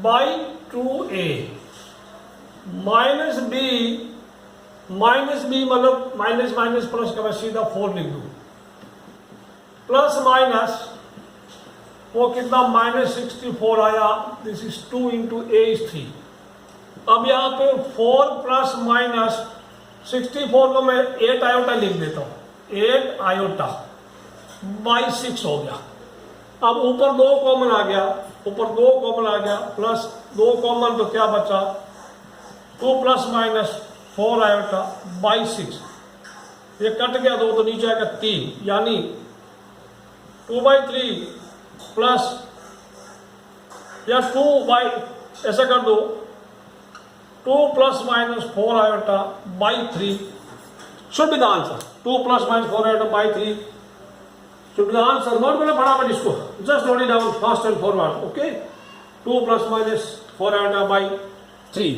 by 2a -b मतलब माइनस माइनस प्लस का मैं सीधा 4 लिख दूं, प्लस माइनस वो कितना -64 आया, this is 2 into a is 3। अब यहाँ पे 4 प्लस माइनस 64 को मैं 8 आयोटा लिख देता हूँ, 8 आयोटा बाई 6 हो गया। अब ऊपर 2 कॉमन आ गया, प्लस 2 कॉमन, तो क्या बचा 2 प्लस माइनस 4 आयोटा बाई 6, ये कट गया 2 तो नीचे आएगा 3, यानी 2/3 प्लस या 2 ऐसा कर दो 2 plus minus 4 iota by 3 should be the answer. 2 plus minus 4 iota by 3 should be the answer. Note करो फटाफट इसको, just note it down fast and forward, okay. 2 plus minus 4 iota by 3।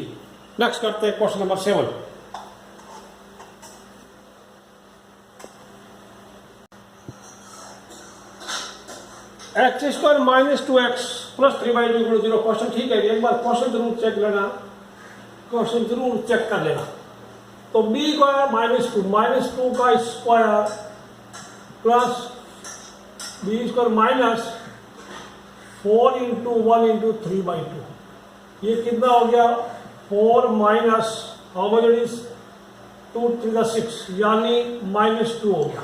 Next करते हैं question number 7। x square -2x plus 3/2 = 0। Question ठीक है, एक बार question जरूर check लेना, क्वेश्चन जरूर चेक कर लेना। तो b का -2 का square plus b square minus 4 into 1 into 3/2, ये कितना हो गया 4 minus how much it is 2 3 6 यानी -2 हो गया।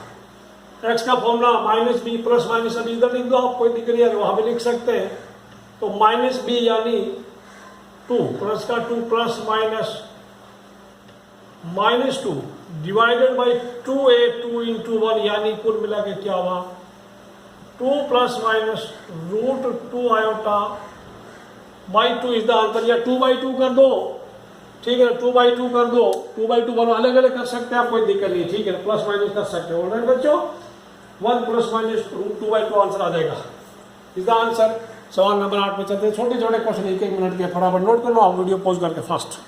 एक्स का फॉर्मूला माइनस बी प्लस माइनस, अभी इधर लिख दो आप, कोई दिक्कत नहीं है, वहां भी लिख सकते हैं। तो माइनस बी यानी 2 प्लस का 2 plus minus -2 divided by 2a 2 into 1 यानी कुल मिला के क्या हुआ 2 plus minus √2 iota by 2 is the answer. या 2/2 कर दो, ठीक है, 2/2 कर दो, 2/2 बनो, अलग अलग कर सकते हैं आप, कोई दिक्कत नहीं, ठीक है, प्लस माइनस कर सकते हो। ऑलराइट बच्चों, 1 प्लस माइनस √2/2 आंसर आ जाएगा, इज द आंसर। सवाल नंबर 8 में चलते हैं, छोटे छोटे क्वेश्चन 1-1 मिनट के, फटाफट नोट कर लो आप, वीडियो पॉज करके फास्ट।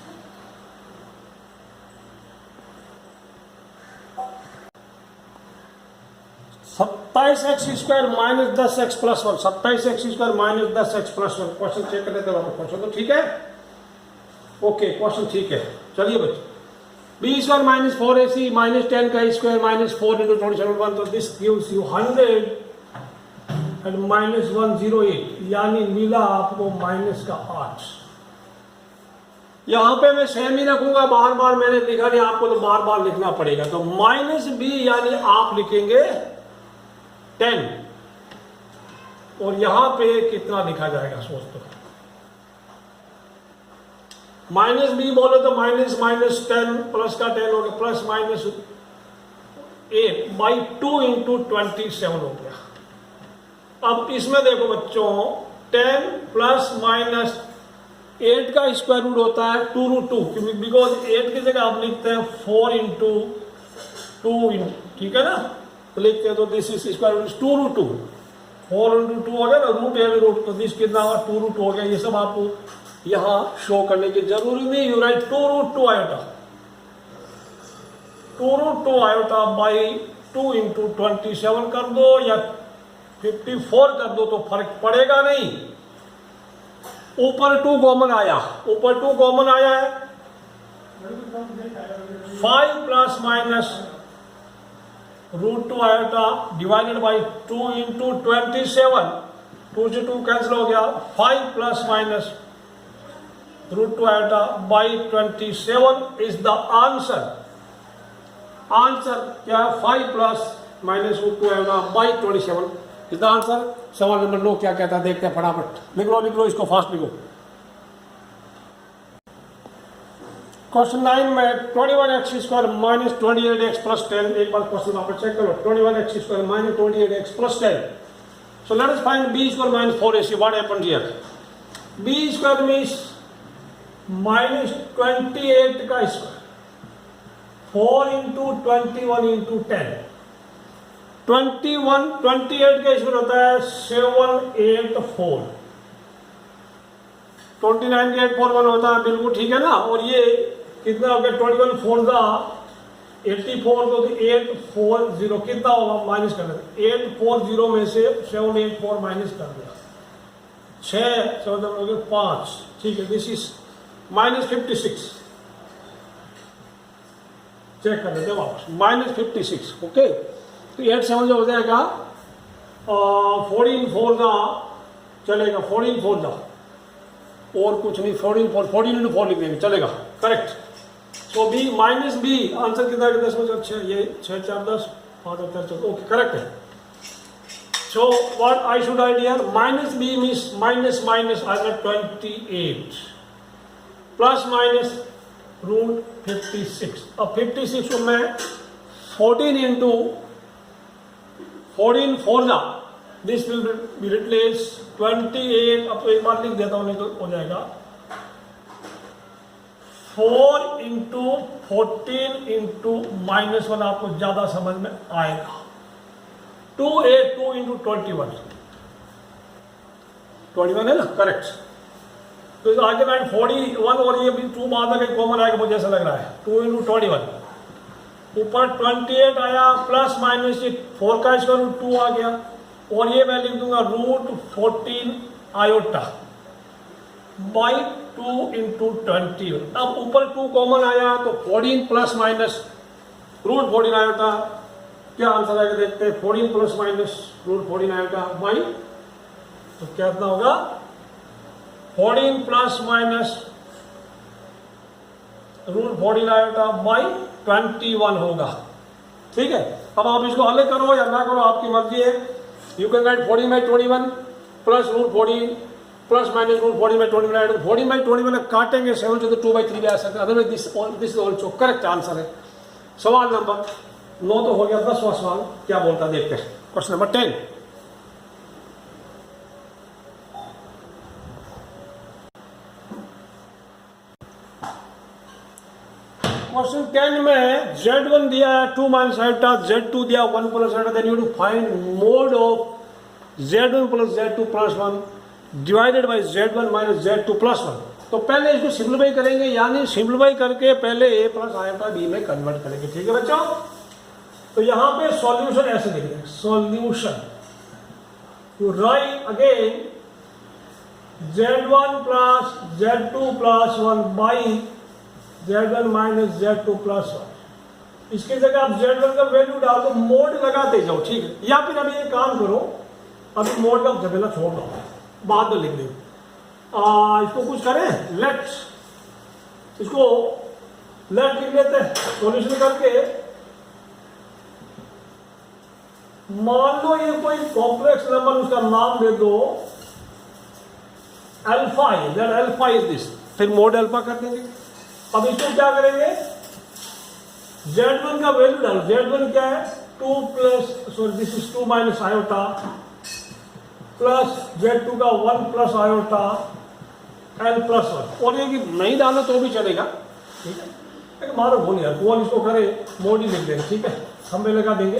सत्ताईस x square minus 10x plus 1, 27x² minus 10x plus 1। Question check कर लेते हैं, क्वेश्चन तो ठीक है, ओके क्वेश्चन ठीक है। चलिए बच्चे, B square minus 4ac minus 10 का स्क्वायर माइनस 4 इंटू 27 तो this gives you 100 and minus 108 यानी मिला आपको माइनस का 8। यहां पे मैं सेम ही रखूंगा, बार बार मैंने लिखा नहीं, आपको तो बार बार लिखना पड़ेगा। तो माइनस बी यानी आप लिखेंगे 10 और यहां पे कितना लिखा जाएगा सोच दो। माइनस बी बोले तो माइनस माइनस 10 प्लस का 10 हो गया प्लस माइनस 8 बाई 2 इंटू 27 हो गया। अब इसमें देखो बच्चों 10 प्लस माइनस 8 का स्क्वायर रूट होता है 2√2 बिकॉज 8 की जगह आप लिखते हैं 4 इंटू 2 ठीक है ना, तो लिखते हैं तो this is square root 2√2 4 into 2 हो गया ना, रूट है रूट, तो दिस कितना हुआ 2√2 हो गया। ये सब आपको यहां शो करने की जरूरी नहीं, you right 2√2 iota 2√2 iota by 2 into 27 कर दो या 54 कर दो तो फर्क पड़ेगा नहीं। ऊपर 2 कॉमन आया, ऊपर 2 कॉमन आया है, 5 plus minus √2 iota divided by 2 into 27, 2 से 2 कैंसिल हो गया, 5 plus minus √2 iota by 27 is the answer. Answer क्या है 5 plus minus √2 iota by 27 is the answer. सवाल नंबर 9 क्या कहता है देखते हैं, फटाफट लिख लो इसको, फास्ट लिखो। क्वेश्चन 9 में 21x² माइनस 28x प्लस 10, एक बार क्वेश्चन आप चेक करो, 21x² minus 28x plus 10। So let us find b² minus 4ac। What happened here, b² means minus 28 का स्क्वायर 4 इंटू 21 इंटू 10, 28 का स्क्वायर होता है 784, 29 के 841 होता है, बिल्कुल ठीक है ना। और ये कितना हो गया 21 4 का 84 तो 840 कितना होगा, माइनस कर देते 840 में से 784 माइनस कर दिया 6 7 हो गए 5, ठीक है, दिस इज माइनस 56। चेक कर लेते वापस, माइनस 56, ओके। तो 8 7 हो जाएगा 14 4 का चलेगा, 14 4 का और कुछ नहीं, 14 इंटू 4 लिख देंगे चलेगा, करेक्ट। सो बी माइनस बी आंसर कितना है 10 में 6, ये 6 4 10 5 4 14, ओके करेक्ट है। So what I should write here, minus b means minus minus I get 28 plus minus √56। अब 56 को मैं 14 इंटू 14 4 जा, दिस विल बी रिप्लेस 28। अब तो एक बार लिख देता हूं नहीं तो हो जाएगा 4 इंटू 14 इंटू -1 आपको ज्यादा समझ में आएगा। 2 इंटू 21 है ना, करेक्ट। तो आगे मैं 41 और ये भी 2 बाद में कॉमन आएगा मुझे ऐसा लग रहा है, 2 इंटू 21 ऊपर 28 आया प्लस माइनस 4 का स्क्वायर रूट 2 आ गया और ये मैं लिख दूंगा √14 आयोटा बाई 2 इंटू 20। अब ऊपर 2 कॉमन आया तो 14 प्लस माइनस √14 आयोटा, क्या आंसर आएगा देखते हैं, 14 प्लस माइनस √14 आयोटा बाई, तो क्या इतना होगा 14 प्लस माइनस √14 आयोटा बाई 21 होगा, ठीक है। अब आप इसको हल करो या ना करो, आपकी मर्जी है। You can write 14/21 plus root 14 plus minus root 14/21। 14/21 काटेंगे 7 से तो 2/3 भी आ सकते हैं। Otherwise this is also correct answer है। सवाल नंबर 9 तो हो गया। 10वां सवाल क्या बोलता है देखते हैं। Question number 10। क्वेश्चन 10 में Z1 दिया है 2 माइनस आयोटा, Z2 दिया 1 plus iota, then you to find mod of Z1 plus Z2 plus 1 divided by Z1 minus Z2 plus 1। तो पहले इसको सिंप्लीफाई करेंगे, यानी सिंप्लीफाई करके पहले A प्लस आयोटा B में कन्वर्ट करेंगे। ठीक है बच्चों, तो यहां पे सॉल्यूशन ऐसे लिख देंगे, solution you right again Z1 plus Z2 plus 1 by Z1 minus Z2 plus 1। इसकी जगह आप Z1 का वैल्यू डाल दो, मोड लगाते जाओ। ठीक है, या फिर अभी ये काम करो, अभी मोड का झमेला छोड़ दो, बाद में लिख देंगे। इसको कुछ करें, इसको लेट लिख लेते हैं। सॉल्यूशन करके मान लो ये कोई कॉम्प्लेक्स नंबर, उसका नाम दे दो अल्फा है, दैट अल्फा इज दिस, फिर मोड अल्फा कर देंगे। अब इसको क्या करेंगे, Z1 का वैल्यू डालो। Z1 क्या है 2 plus, sorry this is 2 minus iota plus Z2 का 1 प्लस आयोटा L प्लस 1। और ये कि नहीं डालो तो भी चलेगा। ठीक है, मारो बोल यार, कौन इसको करे, मोड ही लिख देंगे। ठीक है, हम लगा देंगे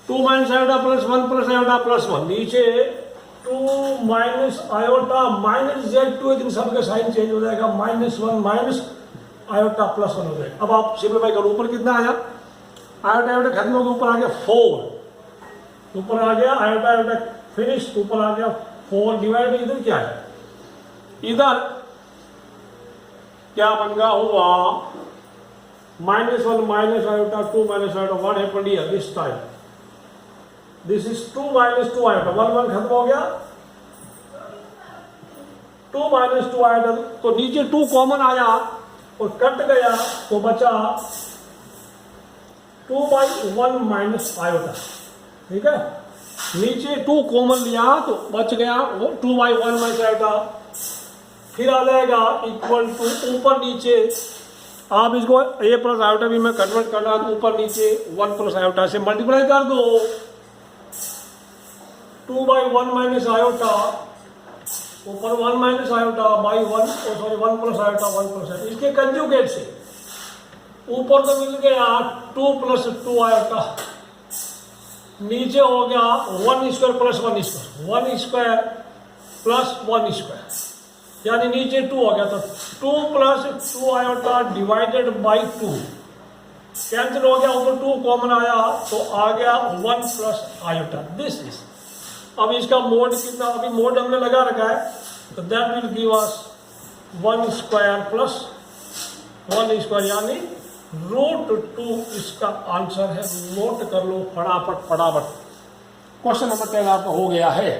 2 minus iota plus 1 plus iota plus 1, नीचे 2 माइनस आयोटा माइनस Z2 है, सबका साइन चेंज हो जाएगा, -1 माइनस आयोटा प्लस 1 हो जाएगा। अब आप सिंप्लीफाई करो, ऊपर कितना आया, आयोटा आयोटा खत्म हो गया, ऊपर आ गया 4, ऊपर आ गया आयोटा आयोटा फिनिश, ऊपर आ गया 4 डिवाइड। इधर क्या है, इधर क्या बन गया हुआ -1 minus iota 2 minus iota. What happened here this time, this is 2 minus 2 iota, 1 खत्म हो गया, 2 माइनस 2 आयोटा, तो नीचे 2 कॉमन आया और कट गया तो बचा 2/1 माइनस आयोटा। ठीक है, नीचे 2 कॉमन लिया तो बच गया 2/1 माइनस आयोटा, फिर आ जाएगा इक्वल टू, ऊपर नीचे आप इसको A प्लस आयोटा भी मैं कन्वर्ट करना, तो ऊपर नीचे 1 प्लस आयोटा से मल्टीप्लाई कर दो, 2/1 माइनस आयोटा, ऊपर 1 minus iota by 1, sorry 1 plus iota 1 plus iota, इसके कंजुगेट से ऊपर तो मिल गया 2 प्लस 2 आयोटा, नीचे हो गया 1 square plus 1 square, 1 square plus 1 square, यानी नीचे 2 हो गया, तो 2 plus 2 iota divided by 2 cancel हो गया, ऊपर 2 कॉमन आया तो आ गया 1 प्लस आयोटा। दिस इज, अब इसका मोड कितना, अभी मोड हमने लगा रखा है, तो that will give us 1 square plus 1 square, यानी √2 इसका आंसर है। नोट कर लो फटाफट फटाफट। क्वेश्चन नंबर 10 आपका हो गया है।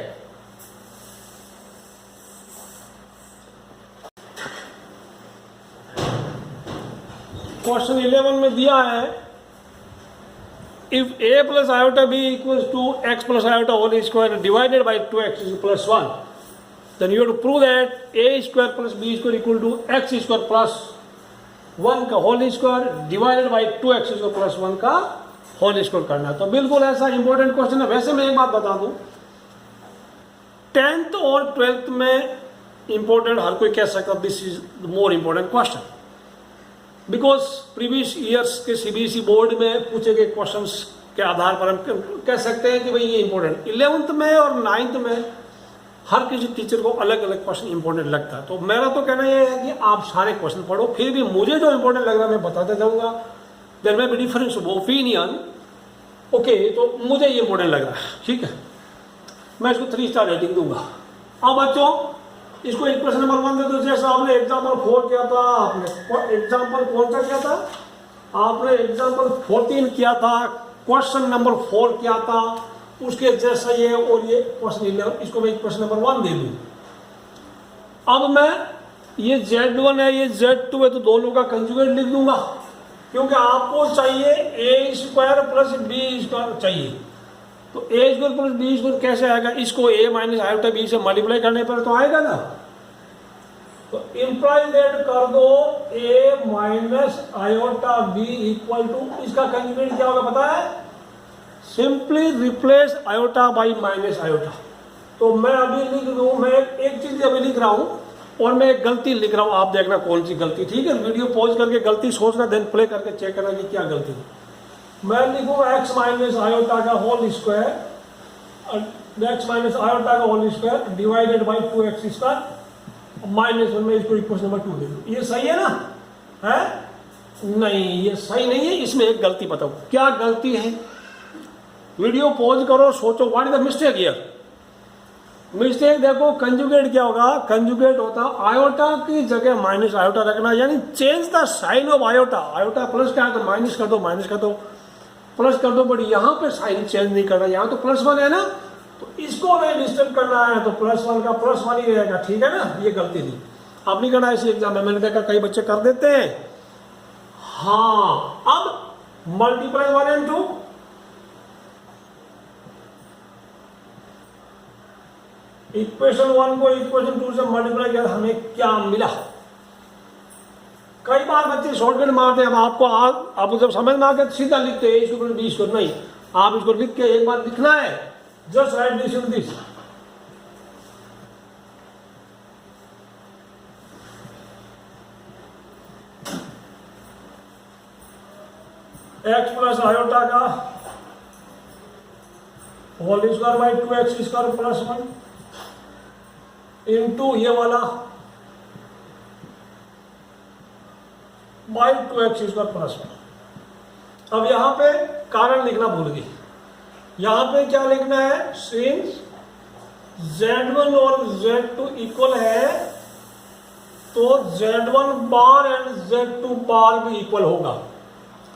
क्वेश्चन 11 में दिया है, if a plus iota b equals to x plus iota whole square divided by 2x plus 1, then you have to prove that a square plus b square equal to x square plus 1 का whole square divided by 2x square plus 1 का whole square करना है। तो बिल्कुल ऐसा important question है। वैसे मैं एक बात बता दूं, 10th और 12th में इंपॉर्टेंट हर कोई कह सकता, this is more important question, because previous years के सीबीएसई बोर्ड में पूछे गए क्वेश्चंस के आधार पर हम कह सकते हैं कि भाई ये इंपॉर्टेंट। 11th में और 9th में हर किसी टीचर को अलग अलग क्वेश्चन इंपॉर्टेंट लगता है। तो मेरा तो कहना ये है कि आप सारे क्वेश्चन पढ़ो, फिर भी मुझे जो इंपॉर्टेंट लग रहा है मैं बताते जाऊंगा। There may be difference of opinion, okay, तो मुझे ये इंपॉर्टेंट लग रहा है, ठीक है, मैं इसको 3 स्टार रेटिंग दूंगा। अब बच्चों इसको एक प्रश्न नंबर 1 दे दो, जैसा आपने एग्जाम्पल 4 किया था, आपने एग्जाम्पल कौन सा किया था, आपने एग्जाम्पल 14 किया था, क्वेश्चन नंबर 4 किया था, उसके जैसा ये और ये क्वेश्चन 11, इसको मैं एक प्रश्न नंबर 1 दे दूं। अब मैं ये Z1 है ये Z2 है, तो दोनों का कंजुगेट लिख दूंगा, क्योंकि आपको चाहिए ए स्क्वायर प्लस बी स्क्वायर चाहिए। तो ए स्क्वायर प्लस बी स्क्वायर कैसे आएगा? इसको ए माइनस आयोटा बी से मल्टीप्लाई करने पर तो आएगा ना। तो इंप्लाइज दैट कर दो A minus iota B equal to, इसका कंजुगेट क्या होगा पता है? Simply replace iota by minus iota. तो मैं अभी लिख दूं, मैं एक चीज अभी लिख रहा हूं और मैं एक गलती लिख रहा हूं, आप देखना कौन सी गलती। ठीक है, वीडियो पॉज करके गलती सोचना, देन प्ले करके चेक करना कि क्या गलती है। मैं लिखूंगा एक्स माइनस आयोटा का whole square, X minus iota का whole square divided by 2x square -1 में इसको इक्वेशन नंबर 2 दे दो। ये सही है ना? है नहीं, ये सही नहीं है। इसमें एक गलती बताओ, क्या गलती है? वीडियो पॉज करो, सोचो what is the mistake here. Mistake देखो, कंजुगेट क्या होगा? कंजुगेट होता आयोटा की जगह माइनस आयोटा रखना, यानी change the sign of iota. Iota plus का है तो माइनस कर दो, माइनस कर दो, प्लस कर दो, बट यहां पे साइन चेंज नहीं करना। यहां तो +1 है ना, तो इसको नहीं डिस्टर्ब करना है, तो +1 का +1 ही रहेगा। ठीक है ना? ये गलती थी, आप नहीं करना इसी एग्जाम में। मैंने देखा कई बच्चे कर देते हैं। हाँ, अब मल्टीप्लाई 1 and 2, इक्वेशन 1 को इक्वेशन 2 से मल्टीप्लाई किया, हमें क्या मिला? कई बार बच्चे शॉर्टकट मारते हैं। अब आपको जब समझ में आ गया सीधा लिखते हैं इसको बी स्क्वायर, नहीं, आप इसको लिख के एक बार लिखना है, just write this in this. X plus iota का whole square by 2x square plus 1 into ये वाला बाई 2x स्क्वायर प्लस 1। अब यहां पे कारण लिखना भूल गई। यहां पे क्या लिखना है? सिंस Z1 और Z2 इक्वल है, तो Z1 बार एंड Z2 बार भी इक्वल होगा।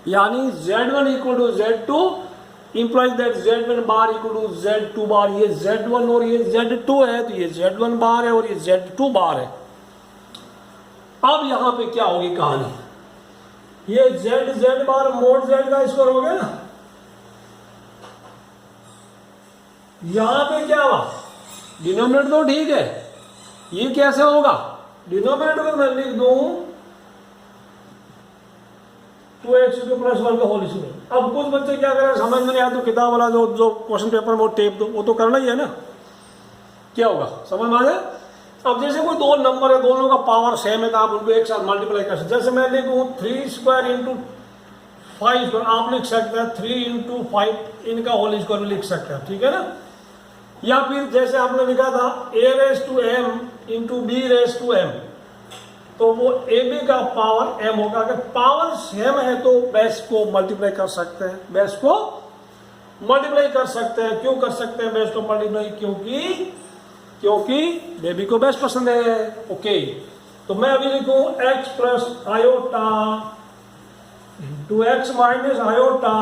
यानी Z1 equal to Z2 implies that Z1 bar equal to Z2 bar. ये Z1 और ये Z2 है, तो ये Z1 बार है और ये Z2 बार है। अब यहां पे क्या होगी कहानी? ये Z बार मोड Z का स्क्वायर हो गया ना। यहां पे क्या हुआ? डिनोमिनेटर तो ठीक है, ये कैसे होगा? डिनोमिनेटर को मैं लिख दूं 2x प्लस 1 का होल स्क्वायर। अब कुछ बच्चे क्या करें, समझ में नहीं आया तो किताब वाला जो क्वेश्चन पेपर में वो टेप दो, वो तो करना ही है ना। क्या होगा समझ में आ जाए? अब जैसे कोई दो नंबर है, दोनों का पावर सेम है, तो आप उनको एक साथ मल्टीप्लाई कर सकते। जैसे मैं लिखूं 3 स्क्वायर इंटू 5 स्क्वायर, आप लिख सकते हैं 3 इंटू 5, इनका होल स्क्वायर भी लिख सकते हैं। ठीक है ना? या फिर जैसे आपने लिखा था a⁻m इंटू b⁻m, तो वो ab का पावर m होगा। अगर पावर सेम है तो बेस को मल्टीप्लाई कर सकते हैं, बेस को मल्टीप्लाई कर सकते हैं। क्यों कर सकते हैं बेस को मल्टीप्लाई? क्योंकि बेबी को बेस पसंद है। ओके, तो मैं अभी लिखूं x plus iota into x minus iota,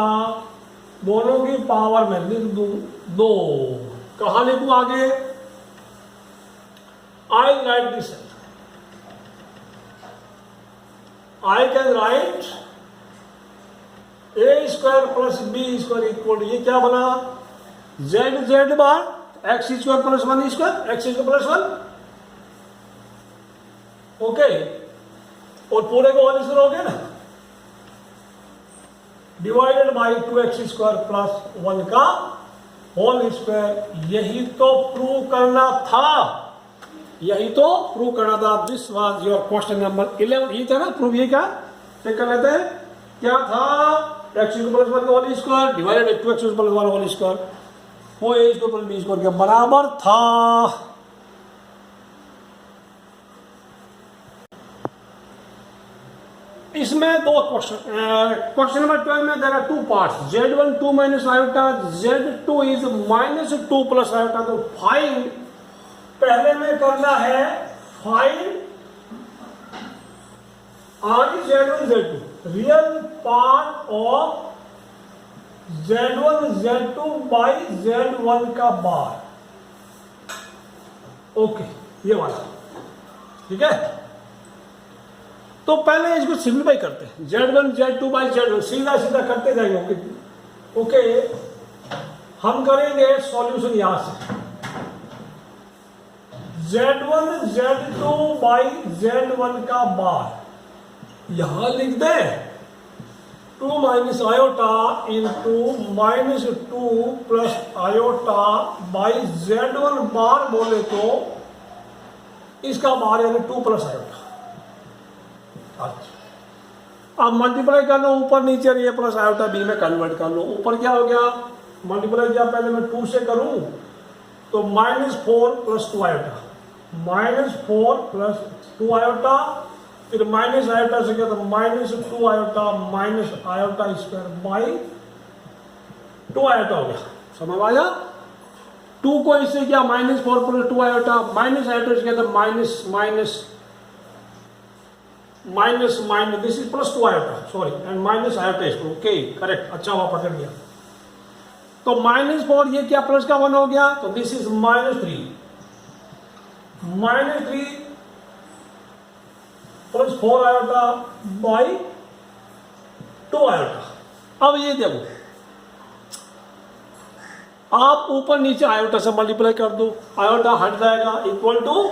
दोनों की पावर में लिख दूं 2। कहां लिखूं आगे? I write this, I can write A square plus B square equal, ये क्या बना? Z bar X square plus 1 square, X square plus 1। Okay, और पूरे को होल स्क्वायर हो गया ना, divided by 2x square plus 1 का होल स्क्वायर। यही तो प्रूव करना था, यही तो प्रूव करना था। This was your question number 11। ये था ना प्रूव, ये क्या चेक कर लेते हैं क्या था? x प्लस 1 का whole square divided by 2x plus 1 whole square, वो a square plus b square के बराबर था। इसमें दो क्वेश्चन, क्वेश्चन नंबर 12 में there are 2 parts, Z1 2 minus iota, Z2 is -2 plus iota. तो फाइंड, पहले में करना है find R Z1 Z2 real part of Z1 Z2 by Z1 का बार। ओके, ये वाला ठीक है। तो पहले इसको सिंप्लीफाई करते हैं, Z1 Z2 बाई Z1 सीधा सीधा करते जाएंगे। ओके हम करेंगे सॉल्यूशन यहां से Z1 Z2 बाई Z1 का बार यहां लिख दे 2 minus iota into minus 2 plus iota by Z1 बार बोले तो इसका बार यानी 2 प्लस आयोटा। अच्छा अब मल्टीप्लाई कर लो ऊपर नीचे, ये प्लस आयोटा बी में कन्वर्ट कर लो। ऊपर क्या हो गया, मल्टीप्लाई किया पहले मैं 2 से करूं तो -4 प्लस 2 आयोटा, -4 प्लस 2 आयोटा, फिर माइनस आयोटा से किया तो -2 iota minus iota square by 2 iota हो गया। समझ आया? 2 को इससे किया -4 प्लस 2 आयोटा, माइनस आयोटा से किया तो minus minus minus minus this is plus 2 iota sorry and minus iota इसको। ओके करेक्ट, अच्छा हुआ पकड़ लिया। तो -4 ये क्या प्लस का 1 हो गया तो this is -3 plus 4 iota by 2 iota. अब ये देखो आप ऊपर नीचे आयोटा से मल्टीप्लाई कर दो, आयोटा हट जाएगा इक्वल टू,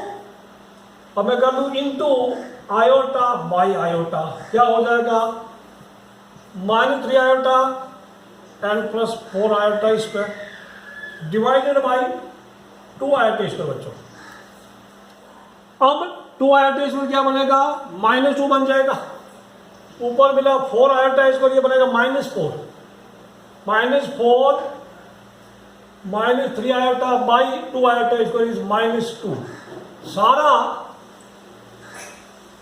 अब मैं कर दूं इनटू आयोटा बाई आयोटा, क्या हो जाएगा -3 iota and plus 4 iota square divided by 2 iota square. बच्चों अब 2 आयोटा स्क्वायर क्या बनेगा -2 बन जाएगा, ऊपर मिला 4 आयोटा स्क्वायर ये बनेगा -4 -3 iota by 2 iota square is -2, सारा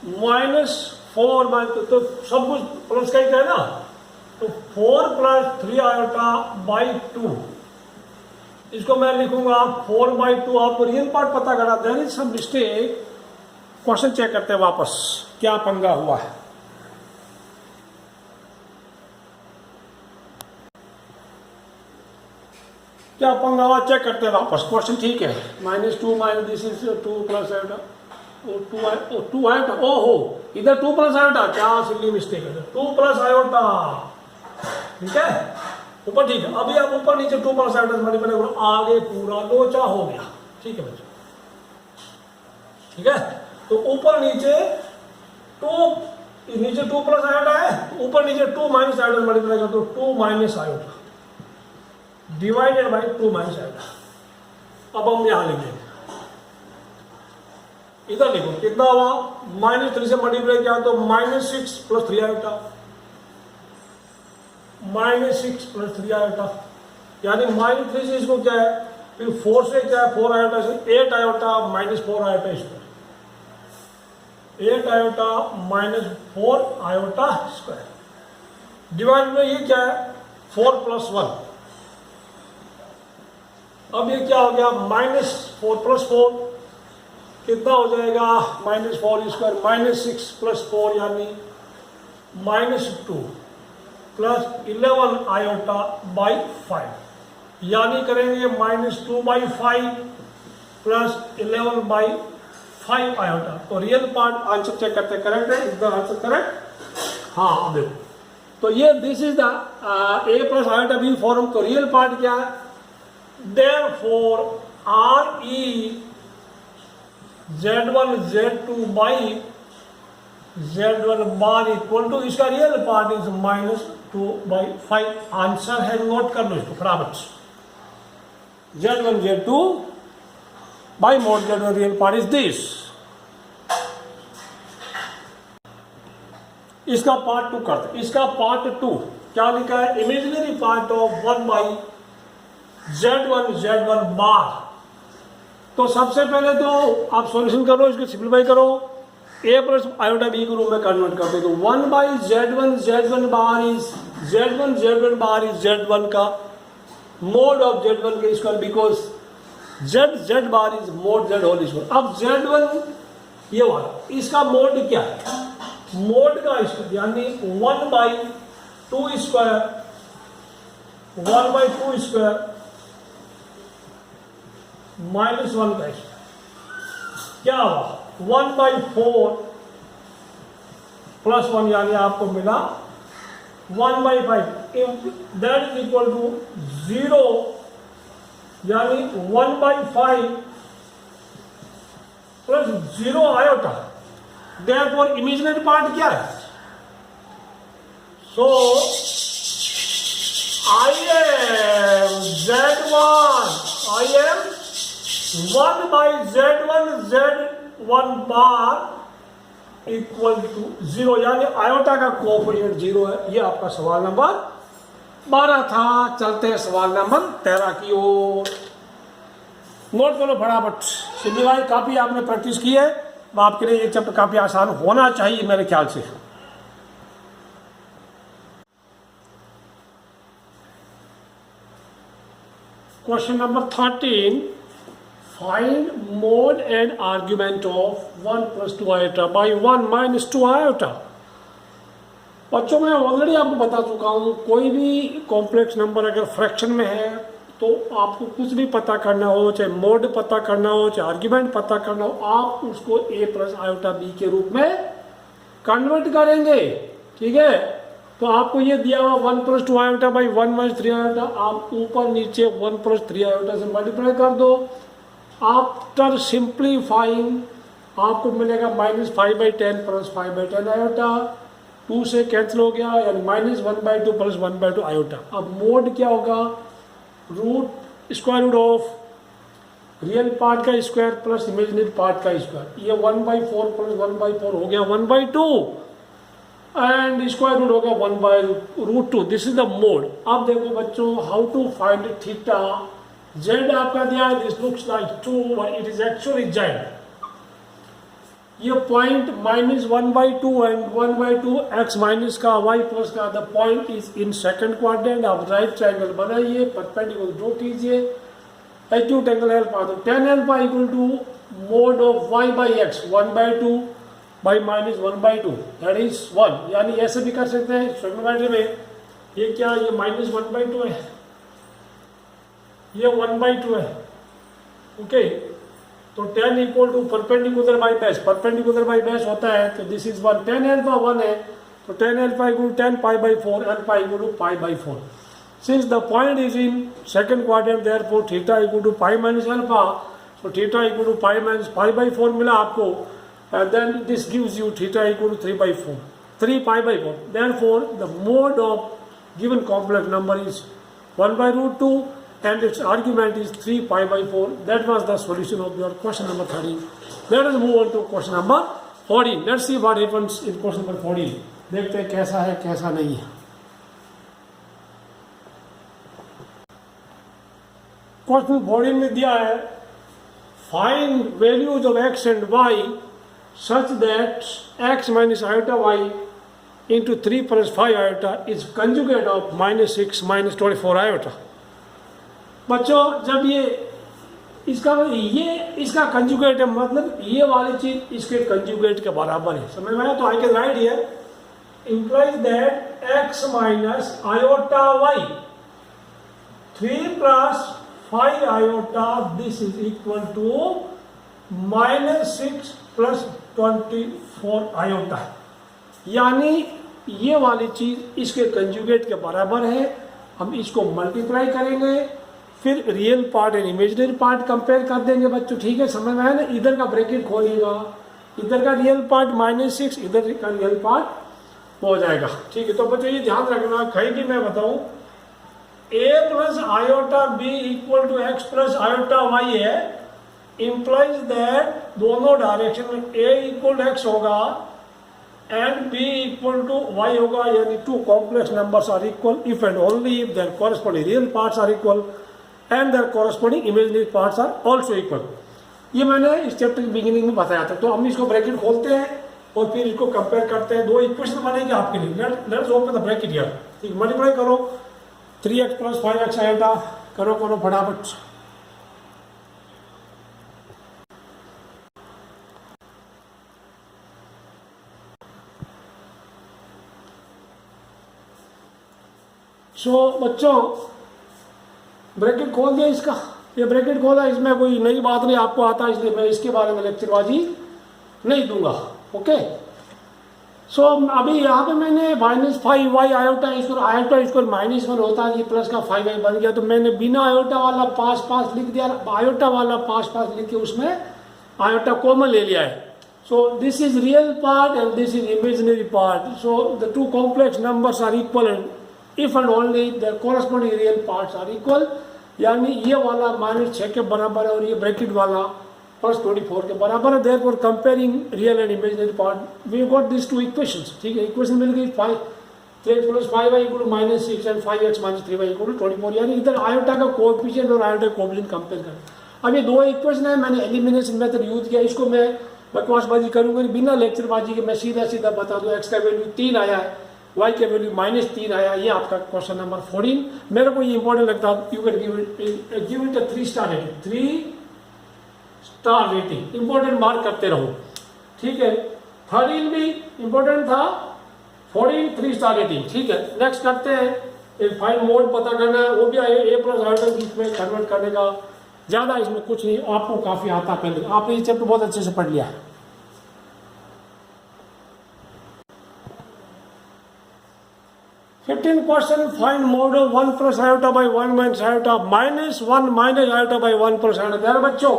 -4 तो सब कुछ प्लस का ही है ना, तो 4 प्लस 3 आयोटा बाई 2, इसको मैं लिखूंगा 4/2। आपको रियल पार्ट पता करा, there is some mistake, question check करते हैं वापस क्या पंगा हुआ है। क्या पंगा हुआ चेक करते हैं वापस, क्वेश्चन ठीक है। -2 minus this is 2 plus iota 2 iota, ओहो इधर 2 प्लस आयोटा, क्या सिली मिस्टेक है, 2 प्लस आयोटा ठीक है ऊपर ठीक है। अभी आप ऊपर नीचे 2 प्लस आयोटा मल्टीप्लाई करो, आगे पूरा लोचा हो गया। ठीक है बच्चों, ठीक है तो ऊपर नीचे 2 प्लस आयोटा है, ऊपर नीचे 2 माइनस आयोटा मल्टीप्लाई कर दो, 2 minus iota divided by 2 minus iota. अब हम यहां लिखेंगे, इधर लिखो कितना हुआ -3 से मल्टीप्लाई किया तो -6 प्लस 3 आयोटा, -6 प्लस 3 आयोटा, यानी -3 से इसको क्या है, फिर 4 से क्या है 4 आयोटा से 8 iota -4 iota square, 8 iota -4 iota square divide में ये क्या है 4 प्लस 1। अब ये क्या हो गया -4 प्लस 4 कितना हो जाएगा -4 स्क्वायर, -6 प्लस 4 यानी -2 प्लस 11 आयोटा बाई 5, यानी करेंगे -2/5 प्लस 11 बाई 5 आयोटा। तो रियल पार्ट आंसर चेक करते करेक्ट है, इज द आंसर करेक्ट। हाँ अब देखो तो ये this is the a plus iota b form. तो रियल पार्ट क्या है, therefore RE Z1 Z2 by Z1 bar equal to, इसका रियल पार्ट इज -2/5। आंसर है, नोट कर लो इसको फटाफट, Z1 Z2 by mod Z1 real part is this. इसका पार्ट 2 करते, इसका पार्ट 2 क्या लिखा है, इमेजिनरी पार्ट ऑफ 1/Z1 बार। तो सबसे पहले तो आप सॉल्यूशन करो, इसको सिंप्लीफाई करो, a प्लस आयोटा b को रूप में कन्वर्ट कर दो, तो 1/Z1 bar is Z1 bar is Z1 का मोड ऑफ Z1 के square, because Z bar is mod Z whole square. अब Z1 ये वाला इसका मोड क्या है, मोड का स्क्वायर यानी 1/2 स्क्वायर 1/2 स्क्वायर -1 का स्क्वायर क्या हुआ 1/4 प्लस 1 यानी आपको मिला 1/5 if that is equal to 0 यानी 1/5 plus 0 iota, therefore imaginary part क्या है? So I am Z1 by Z1 bar equal to 0 यानी आयोटा का कोएफिशिएंट 0 है। ये आपका सवाल नंबर 12 था। चलते हैं सवाल नंबर 13 की ओर। नोट करो फटाफट। सिंधी भाई काफी आपने प्रैक्टिस की है, आपके लिए ये चैप्टर काफी आसान होना चाहिए मेरे ख्याल से। Question number 13, find mode and argument of 1 + 2 iota by 1 - 2 iota. बच्चों मैं ऑलरेडी आपको बता चुका हूँ, कोई भी कॉम्प्लेक्स नंबर अगर फ्रैक्शन में है तो आपको कुछ भी पता करना हो, चाहे मोड पता करना हो, चाहे आर्ग्यूमेंट पता करना हो, आप उसको a + आयोटा b के रूप में कन्वर्ट करेंगे। ठीक है, तो आपको ये दिया हुआ 1 + 2 आयोटा बाई 1 - 3 आयोटा, आप ऊपर नीचे 1 + 3 आयोटा से मल्टीप्लाई कर दो। आफ्टर सिंप्लीफाइंग आपको मिलेगा -5/10 + 5/10 आयोटा, 2 से कैंसिल हो गया यानी -1/2 + 1/2 आयोटा। अब मोड क्या होगा? √² ऑफ रियल पार्ट का स्क्वायर प्लस इमेजिनरी पार्ट का स्क्वायर। ये 1/4 + 1/4 हो गया 1/2 एंड स्क्वायर रूट हो गया 1/√2। This is the mod. अब देखो बच्चों, how to find theta. Z आपका दिया है, this looks like 2 but it is actually z. ये पॉइंट -1/2 एंड 1/2 x माइनस का y प्लस का, the point is in second quadrant. आप राइट ट्रायंगल बनाइए, परपेंडिकुलर ड्रॉ कीजिए, एक्यूट एंगल अल्फा, तो tan alpha equal to mod of y/x 1/2 by -1/2 that is 1। यानी ऐसे भी कर सकते हैं ट्रिग्नोमेट्री में। ये क्या, ये -1/2 है, ये 1/2 है। ओके, तो tan equal to perpendicular by base, perpendicular by base होता है तो दिस इज 1। tan अल्फा 1 है तो tan alpha equal to 10 π/4, alpha equal to π/4। Since the point is in second quadrant therefore theta equal to π - अल्फा, so theta equal to π - π/4 मिला आपको, and then this gives you theta equal to 3/4, 3 π/4. Therefore, the mode of given complex number is 1/√2 and its argument is 3 π/4. That was the solution of your question number 13. Let us move on to question number 14. Let's see what happens in question number 14. देखते हैं कैसा है कैसा नहीं है। Question 14 में दिया है, find values of x and y such that x minus iota y into 3 + 5 iota is conjugate of -6 - 24 iota। बच्चों जब ये इसका कंजुगेट है, मतलब ये वाली चीज इसके कंजुगेट के बराबर है, समझ में आया? तो I can right here implies that x minus iota y 3 + 5 iota, this is equal to -6 + 24 iota. यानी ये वाली चीज इसके कंजुगेट के बराबर है। हम इसको मल्टीप्लाई करेंगे, फिर real part and imaginary part compare कर देंगे बच्चों। ठीक है, समझ में आया ना? इधर का ब्रैकेट खोलिएगा, इधर का रियल पार्ट -6, इधर का रियल पार्ट हो जाएगा। ठीक है, तो बच्चों ये ध्यान रखना, कहीं भी मैं बताऊं a + iota b equal to x + iota y है, implies that दोनों डायरेक्शन में a इक्वल x होगा and b equal to y होगा, यानी two complex numbers are equal if and only if their corresponding real parts are equal and their corresponding imaginary parts are also equal. ये मैंने इस chapter की beginning में बताया था। तो हम इसको ब्रैकेट खोलते हैं और फिर इसको कंपेयर करते हैं। दो इक्वेशन बनेंगे आपके लिए। Let's open the bracket here. ठीक, मल्टीप्लाई करो 3x + 5x आएगा, करो फटाफट। बच्चों ब्रैकेट खोल दिया इसका, ये ब्रैकेट खोला, इसमें कोई नई बात नहीं आपको आता, इसलिए मैं इसके बारे में लेक्चरबाजी नहीं दूंगा। ओके, सो अभी यहाँ पे मैंने -5y आयोटा स्क्वायर -1 होता है, ये प्लस का 5y बन गया, तो मैंने बिना आयोटा वाला पास लिख दिया, आयोटा वाला पास लिख के उसमें आयोटा कॉमन ले लिया है. So this is real part and this is imaginary part. So the two complex numbers are equal and if and only the corresponding real parts are equal. यानी ये वाला -6 के बराबर है और ये ब्रैकेट वाला +24 के बराबर है. Therefore comparing real and imaginary part we got this two equations. ठीक है, इक्वेशन मिल गई 3x + 5y = -6 and 5x - 3y = 24. यानी इधर आयोटा का कोएफिशिएंट और आयोटा का कोएफिशिएंट कंपेयर करें. अब ये दो इक्वेशन है, मैंने एलिमिनेशन मेथड यूज किया. इसको मैं बकवासबाजी करूंगा बिना लेक्चरबाजी के, मैं सीधा बता दूं. x का वैल्यू 3 आया है, y के वैल्यू -3 आया. ये आपका क्वेश्चन नंबर 14. मेरे को ये इंपॉर्टेंट लगता है. You can give it a 3 star rating. 3 star rating important mark करते रहो. ठीक है, 13 भी इंपॉर्टेंट था, 14 3 स्टार रेटिंग. ठीक है, नेक्स्ट करते हैं. एक फाइन मोड पता करना है, वो भी A+ आयोटा में कन्वर्ट करने का. ज़्यादा इसमें कुछ नहीं, आपको काफ़ी आता पहले. आपने ये चैप्टर बहुत अच्छे से पढ़ लिया है. 15 question. Find mod of 1 + iota by 1 - iota -1 - iota by 1 + iota. प्यारे बच्चों,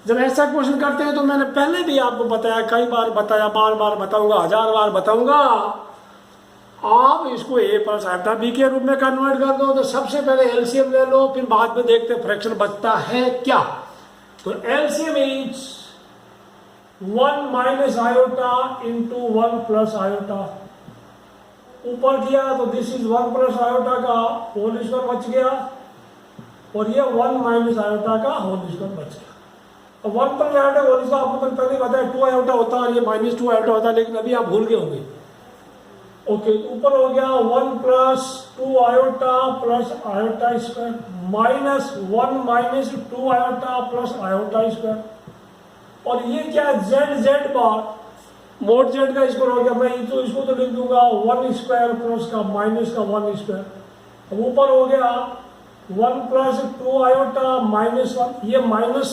जब ऐसा क्वेश्चन करते हैं तो मैंने पहले भी आपको बताया, कई बार बताया, बार बताऊंगा, 1000 बार बताऊंगा. आप इसको A+ आयोटा B के रूप में कन्वर्ट कर दो. तो सबसे पहले एलसीएम ले लो, फिर बाद में देखते हैं फ्रैक्शन बचता है क्या. तो एलसीएम इज 1 - आयोटा × 1 + आयोटा. ऊपर किया तो दिस इज 1 + आयोटा का होल स्क्वायर बच गया और ये 1 - आयोटा का होल स्क्वायर बच गया. 1 + आयोटा होल स्क्वायर आपको मैंने पहले बताया 2 आयोटा होता है, ये -2 आयोटा होता है, लेकिन अभी आप भूल गए होंगे. ओके, ऊपर हो गया 1 + 2 iota + iota square -1 - 2 iota + iota square. और ये क्या z बार मोड z का स्क्वायर हो गया. मैं तो इसको तो लिख दूंगा 1 स्क्वायर प्लस का माइनस का 1 स्क्वायर. अब ऊपर हो गया 1 + 2 आयोटा -1. ये माइनस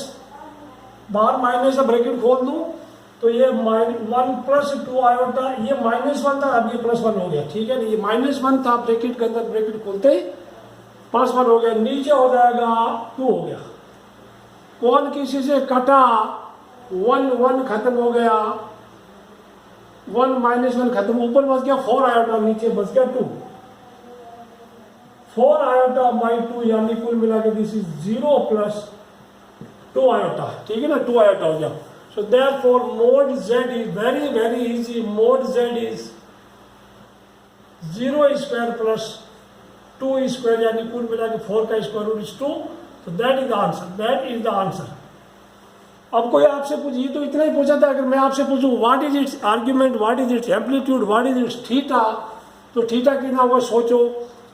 बाहर माइनस का ब्रैकेट खोल दूं तो ये 1 + 2 आयोटा, ये -1 था, अब ये +1 हो गया. ठीक है ना, ये -1 था ब्रैकेट के अंदर, ब्रैकेट खोलते ही +1 हो गया. नीचे हो जाएगा 2 हो गया. कौन किसी से कटा, 1 खत्म हो गया, 1 - 1 खत्म. ऊपर बच गया 4 आयोटा, नीचे बच गया 2. 4 आयोटा by 2 यानी कुल मिला के दिस इज 0 + 2 आयोटा. ठीक है ना, 2 आयोटा हो गया. So therefore mode z is very easy. Mode z is 0 square + 2 square यानी कुल मिला के 4 का स्क्वायर रूट इज 2. तो दैट इज द आंसर. अब कोई आपसे पूछे, ये तो इतना ही पूछा था. अगर मैं आपसे पूछूं what is it's argument, what is it's amplitude, what is it's theta, तो थीटा कितना होगा सोचो.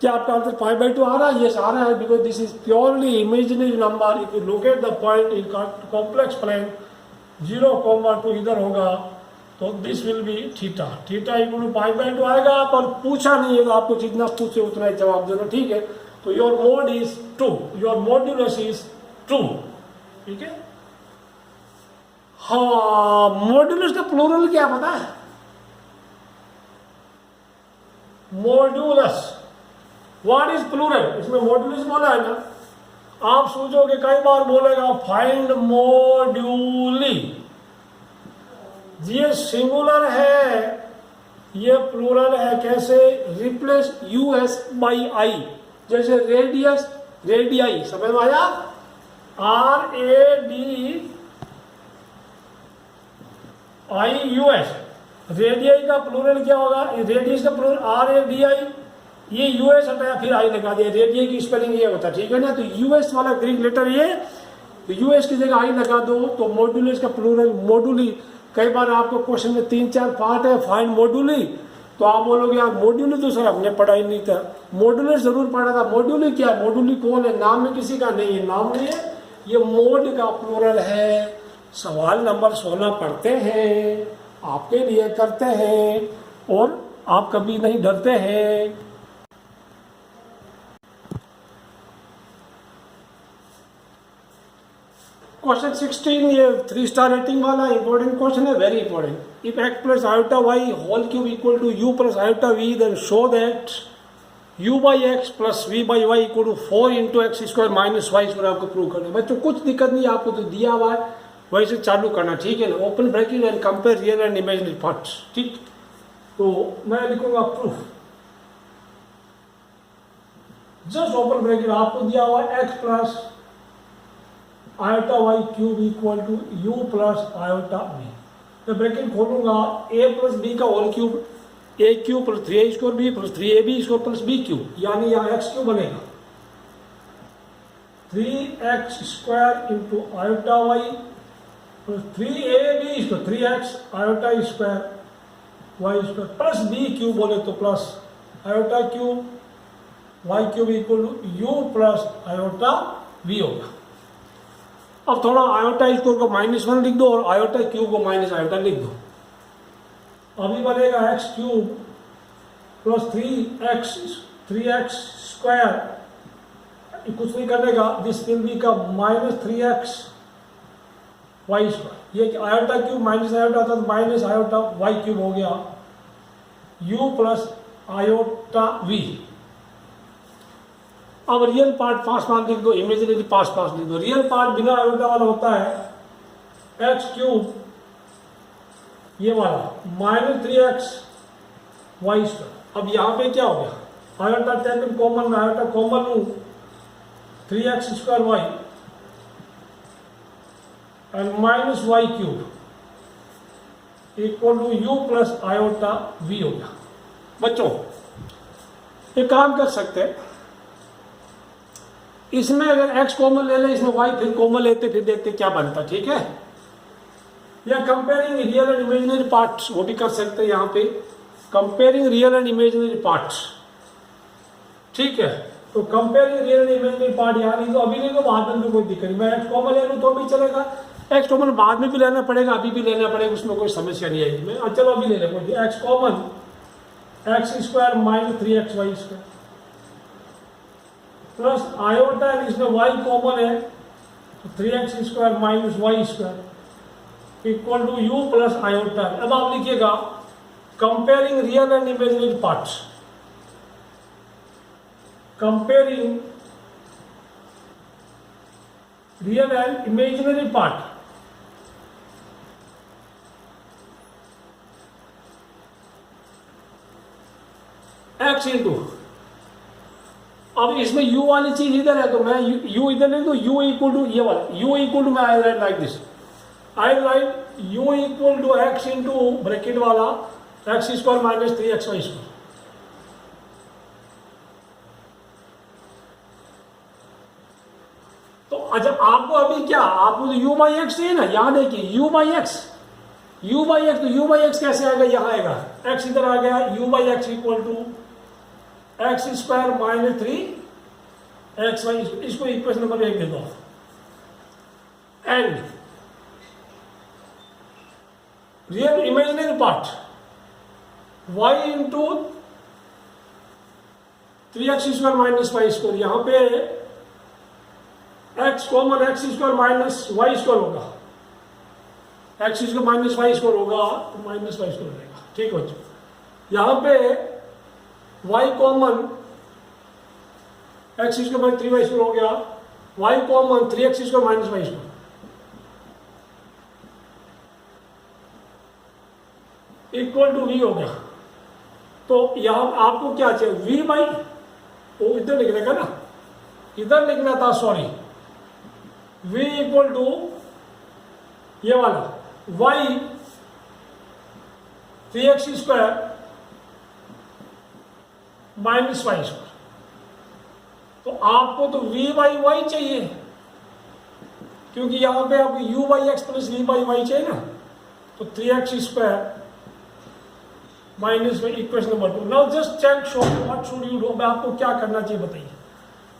क्या आपका आंसर 5/2 आ रहा है? यस आ रहा है, because this is purely imaginary number. If you locate the point in complex plane 0, 2 इधर होगा, तो this will be theta. Theta = 5/2 आएगा. पर पूछा नहीं है तो आपको जितना पूछे उतना ही जवाब देना. ठीक है, तो your mode is 2, your modulus is 2. ठीक है. हाँ, मॉड्यूलस का प्लूरल क्या पता है? मॉड्यूलस. What is plural? इसमें मॉड्यूलस बोला है ना. आप सोचोगे कई बार बोलेगा फाइंड मॉड्यूली. ये सिंगुलर है, ये प्लूरल है. कैसे? Replace US by I. जैसे रेडियस, रेडियाई, समझ में आया? RADIUS. रेडियाई का प्लूरल क्या होगा? रेडियस का प्लूरल RADI. ये US हटाया फिर I लगा दिया. रेडियाई की स्पेलिंग ये होता है. ठीक है ना. तो US वाला ग्रीक लेटर ये, तो US की जगह I लगा दो. तो मॉड्यूलस का प्लूरल मॉड्यूली. कई बार आपको क्वेश्चन में 3-4 पार्ट है, फाइंड मॉड्यूली, तो आप बोलोगे यार मॉड्यूली तो सर हमने पढ़ा ही नहीं था. मॉड्यूलस जरूर पढ़ा था. मॉड्यूली क्या? मॉड्यूली कौन है? नाम में किसी का नहीं है, नाम नहीं है, ये मोड का प्लूरल है. सवाल नंबर 16 पढ़ते हैं, आपके लिए करते हैं और आप कभी नहीं डरते हैं. क्वेश्चन 16 ये 3 स्टार रेटिंग वाला इंपॉर्टेंट क्वेश्चन है, very important. If x plus iota y whole cube equal to u plus iota v then show that u by x plus v by y equal to 4 into x square minus y square आपको prove करना है। बच्चों कुछ दिक्कत नहीं, आपको तो दिया हुआ है वैसे चालू करना, ठीक है ना। Open bracket and compare real and imaginary parts, ठीक। तो मैं लिखूंगा प्रूफ, जस्ट ओपन ब्रैकेट आपको दिया हुआ x plus iota y cube equal to u plus iota b. तो ब्रैकेट खोलूंगा, a प्लस बी का whole cube a cube plus 3a square b plus 3ab square plus b cube, यानी यहाँ x cube बनेगा 3x square into iota y plus 3ab square 3x iota square y square plus b cube बोले तो plus iota cube y cube equal to u plus iota v होगा। अब थोड़ा iota square को -1 लिख दो और आयोटा क्यूब को माइनस आयोटा लिख दो। अभी बनेगा x cube plus 3x square, कुछ नहीं करने का, दिस विल बी का -3x वाई स्क्वायर। ये आयोटा क्यूब माइनस आयोटा था, माइनस आयोटा वाई क्यूब हो गया u प्लस आयोटा v। अब रियल पार्ट पास लिख दो, इमेजिनरी पास लिख दो। रियल पार्ट बिना आयोटा वाला होता है x क्यूब ये वाला -3x वाई स्क्वायर। अब यहाँ पे क्या हो गया, आयोटा टेकन कॉमन में, आयोटा कॉमन लूँ 3x square y and minus y cube equal to u plus iota v हो गया। बच्चों एक काम कर सकते हैं, इसमें अगर x कॉमन ले ले, इसमें y फिर कॉमन लेते, फिर देखते क्या बनता, ठीक है। या comparing real and imaginary parts वो भी कर सकते हैं, यहाँ पे comparing real and imaginary parts, ठीक है। तो comparing real and imaginary part यहाँ नहीं, तो अभी नहीं, तो बाद में कोई दिक्कत नहीं। मैं x कॉमन ले लूँ तो भी चलेगा, x कॉमन बाद में भी लेना पड़ेगा, अभी भी लेना पड़ेगा, उसमें कोई समस्या नहीं आएगी। मैं चलो अभी ले लें, x common x square minus 3x Y square plus iota, इसमें y कॉमन है तो 3x square minus y square equal to u plus iota. अब आप लिखिएगा comparing real and imaginary parts, comparing real and imaginary part. x into, अब इसमें u वाली चीज इधर है तो मैं u इधर नहीं, तो u इक्वल टू ये वाला u इक्वल टू, मैं I write like this, I write u equal to x into bracket वाला x square minus 3x Y square. तो अच्छा आपको अभी क्या, आपको तो u बाई एक्स चाहिए ना, यहाँ देखिए u बाई एक्स, तो u बाई एक्स कैसे आएगा, यहाँ आएगा x इधर आ गया, u by x equal to x square minus 3x y, इसको इक्वेशन नंबर 1 दे दो। And real imaginary part y into 3x square minus y square, यहाँ पे x common x square minus y square होगा, x square minus y square होगा तो minus y square रहेगा, ठीक हो। यहाँ पे y common x square minus 3y square हो गया, y common 3x square minus y square equal to v हो गया। तो यहां आपको क्या चाहिए, v बाई, वो इधर लिखने का ना, इधर लिखना था, सॉरी, v इक्वल टू ये वाला y 3x square minus y square. तो आपको तो v बाई वाई चाहिए, क्योंकि यहां पे आपको u by x plus v by y चाहिए ना, तो 3x square minus y equation number 2। Now just check show what should you do. आपको क्या करना चाहिए बताइए,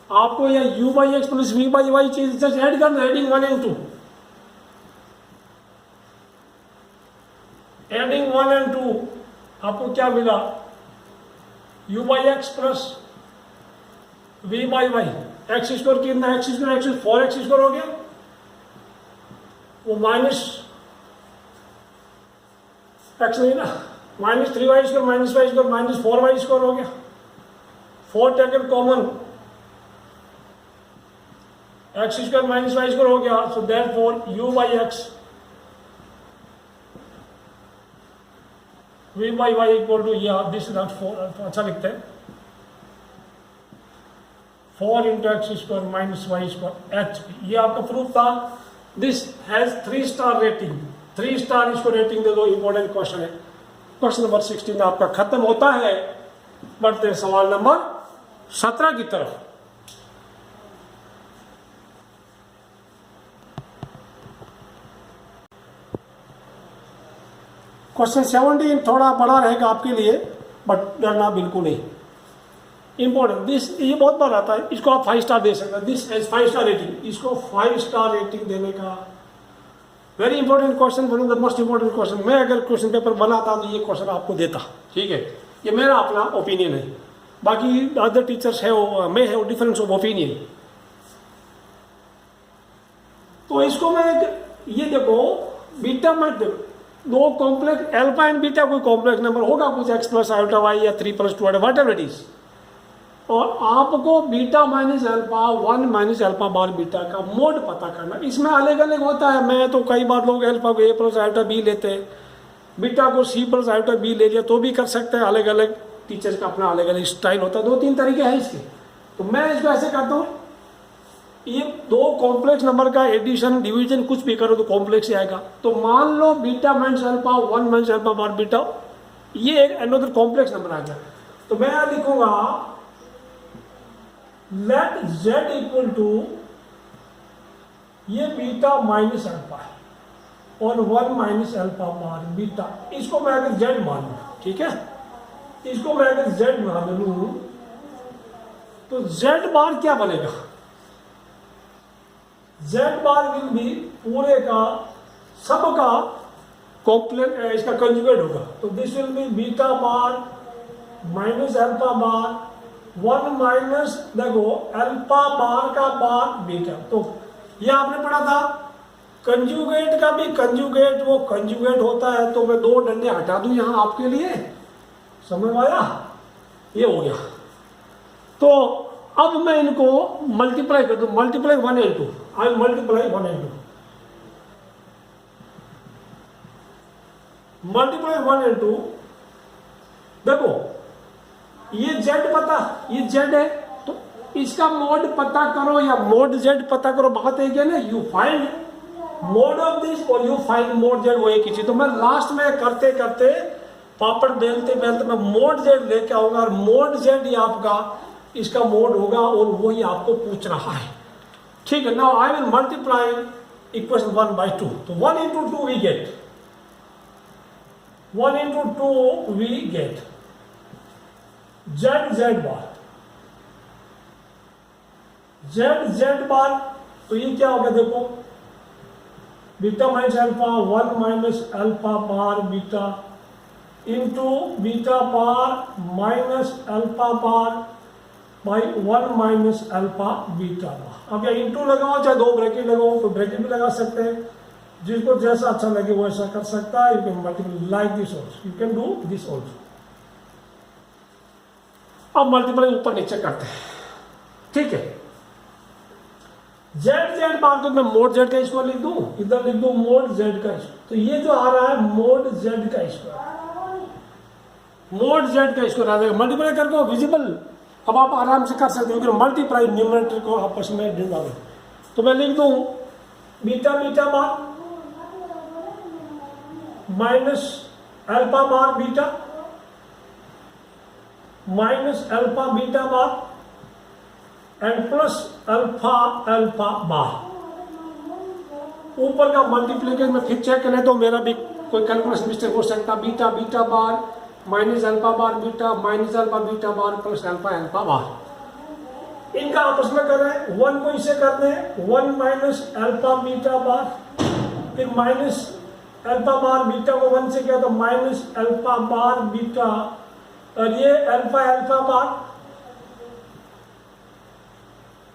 आपको या u by x plus v by y चाहिए, जस्ट ऐड करना, एडिंग 1 and 2, एडिंग 1 and 2 आपको क्या मिला, u by x plus v by y, x square कितना, एक्स स्क्वायर 4x स्क्वायर हो गया, वो माइनस एक्स नहीं ना, minus 3y square minus y square minus 4y square हो गया, 4 taken common, x square minus y square हो गया, so therefore u by x v by y equal to this is not 4, अच्छा लिखते हैं 4 into x square minus y square h, ये आपका proof था। This has 3 star rating, 3 star इसको rating दे दो, इंपॉर्टेंट क्वेश्चन है। क्वेश्चन नंबर 16 आपका खत्म होता है, बढ़ते हैं सवाल नंबर 17 की तरफ। क्वेश्चन 17 थोड़ा बड़ा रहेगा आपके लिए, बट डरना बिल्कुल नहीं, इंपॉर्टेंट। दिस ये बहुत बार आता है, इसको आप 5 स्टार दे सकते हैं, दिस एज 5 स्टार रेटिंग, इसको 5 स्टार रेटिंग देने का very important question, one of the most important question. मैं अगर क्वेश्चन पेपर बनाता तो ये क्वेश्चन आपको देता, ठीक है, ये मेरा अपना ओपिनियन है, बाकी अदर टीचर्स है मैं है डिफरेंस ऑफ ओपिनियन। तो इसको मैं ये देखो बीटा मत देखो, दो कॉम्प्लेक्स अल्फा एंड बीटा कोई कॉम्प्लेक्स नंबर होगा कुछ x प्लस आयोटा वाई या 3 plus 2 what ever it is, और आपको beta minus alpha 1 minus alpha bar beta का मोड पता करना। इसमें अलग अलग होता है, मैं तो कई बार लोग अल्फा को a प्लस आयोटा बी लेते हैं, बीटा को c प्लस आयोटा बी ले लिया तो भी कर सकते हैं, अलग अलग टीचर्स का अपना अलग अलग स्टाइल होता है, 2-3 तरीके हैं इसके। तो मैं इसको ऐसे करता हूँ, ये दो कॉम्प्लेक्स नंबर का एडिशन डिवीजन कुछ भी करो तो कॉम्प्लेक्स ही आएगा। तो मान लो beta minus alpha 1 minus alpha bar beta, ये एक अनदर कॉम्प्लेक्स नंबर आ गया, तो मैं यहां लिखूंगा लेट z इक्वल टू ये बीटा माइनस अल्फा है और 1 माइनस अल्फा बार बीटा, इसको मैं अगर z मान लूं, ठीक है, इसको मैं अगर z मान लूं तो z बार क्या बनेगा, z बार विल भी पूरे का सबका कॉम्प्लेक्स इसका कंजुगेट होगा, तो this will B beta bar minus alpha bar 1 minus देखो अल्फा बार का बार बीटा। तो ये आपने पढ़ा था कंजुगेट का भी कंजुगेट वो कंजुगेट होता है, तो मैं 2 डंडे हटा दूं यहां आपके लिए, समझ में आया, ये हो गया। तो अब मैं इनको मल्टीप्लाई कर दूं, मल्टीप्लाई 1 into, आई मल्टीप्लाई 1 into, मल्टीप्लाई 1 into, देखो ये z पता, ये z है, तो इसका मोड पता करो या मोड z पता करो, बात है क्या ना, you find mod of this और यू फाइंड मोड z, वो एक ही चीज। तो मैं लास्ट में करते करते पापड़ बेलते बेलते मैं मोड z लेके आऊंगा, और मोड z ही आपका इसका मोड होगा और वही आपको पूछ रहा है, ठीक है। Now I will multiply equation 1 by 2, तो 1 into 2 we get, 1 into 2 we get z bar, z bar, तो ये क्या होगा देखो, beta minus alpha 1 minus alpha bar beta into beta bar minus alpha bar by 1 minus alpha beta bar. अब या into लगाओ चाहे 2 ब्रैकेट लगाओ, तो ब्रैकेट भी लगा सकते हैं, जिसको जैसा अच्छा लगे वो ऐसा कर सकता है। You can multiply like this also, you can do this also. अब मल्टीप्लाई ऊपर नीचे करते हैं, ठीक है। z बार को मैं मोड z का स्क्वायर लिख दूं, इधर लिख दूं मोड z का स्क्वायर, तो ये जो आ रहा है मोड z का स्क्वायर, मोड z का स्क्वायर आ जाएगा, मल्टीप्लाई करके विजिबल अब आप आराम से कर सकते हो, मल्टीप्लाई न्यूमरेटर को आपस में डिवाइड। तो मैं लिख दूं beta beta bar minus alpha bar beta minus alpha beta bar and plus alpha alpha बार। ऊपर का मल्टीप्लीकेशन में फिर चेक करें तो मेरा भी कोई कैलकुलेशन मिस्टेक हो सकता, beta beta bar minus alpha bar beta minus alpha beta bar plus alpha alpha bar, इनका आपस में करें, 1 को इसे कर दें 1 माइनस अल्फा बीटा बार, फिर माइनस अल्फा बार बीटा को 1 से किया तो माइनस अल्फा बार बीटा, और ये alpha alpha bar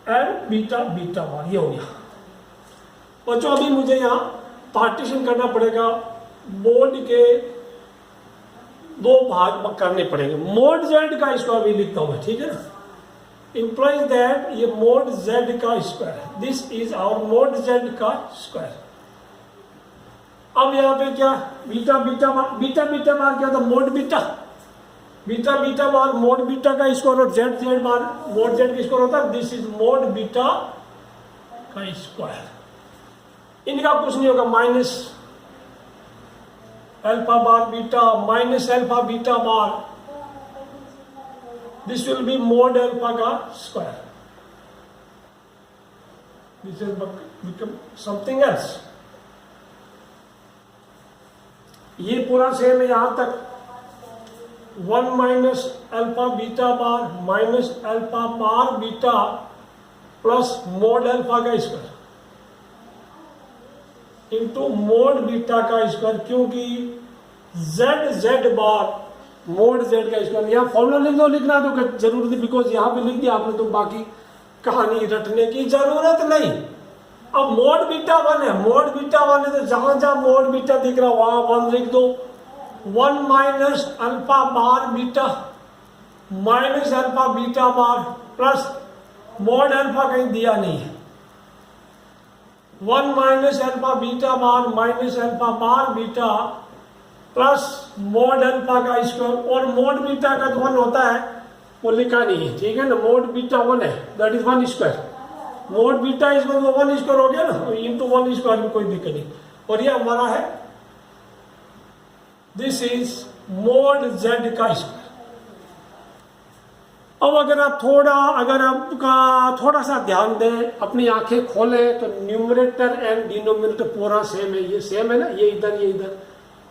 and beta beta bar, ये हो गया। बच्चों अभी मुझे यहाँ पार्टीशन करना पड़ेगा, मोड के दो भाग करने पड़ेंगे। मोड जेड का स्क्वायर भी लिखता हूं मैं, ठीक है ना, इंप्लाइज दैट ये मोड जेड का square, this is our mod Z का स्क्वायर। अब यहाँ पे क्या बीटा बीटा बार क्या था, mod beta bar mod beta का स्क्वायर और z Z bar mod Z का स्क्वायर होता है, दिस इज मोड बीटा का स्क्वायर। इनका कुछ नहीं होगा, minus alpha bar beta minus alpha beta bar, this will be mod alpha का square, this will become something else. ये पूरा सेम है यहां तक, 1 minus alpha beta bar minus alpha bar beta plus mod alpha का square into mod beta का square, क्योंकि Z Z bar mod Z का स्क्वायर। यहाँ फॉर्मूला लिख दो, लिखना तो जरूरत नहीं, बिकॉज यहाँ पे लिख दिया आपने, तो बाकी कहानी रटने की जरूरत नहीं। अब मोड बीटा 1 है, मोड बीटा 1 है तो जहां जहां मोड बीटा दिख रहा वहां 1 लिख दो। 1 minus alpha bar beta minus alpha beta bar plus mod alpha कहीं दिया नहीं है, 1 minus alpha beta bar minus alpha bar beta plus mod alpha का स्क्वायर, और मोड बीटा का 1 होता है वो लिखा नहीं है, ठीक है ना, मोड बीटा 1 है, that is 1 square, mode beta इस 1 स्क्वायर हो गया ना, इंटू 1 स्क्वायर में कोई दिक्कत नहीं। और ये हमारा है, दिस इज मोड जेड का स्क्वायर। अब अगर आपका थोड़ा सा ध्यान दें, अपनी आंखें खोलें, तो न्यूमरेटर एंड डिनोमिनेटर पूरा सेम है, ये सेम है ना, ये इधर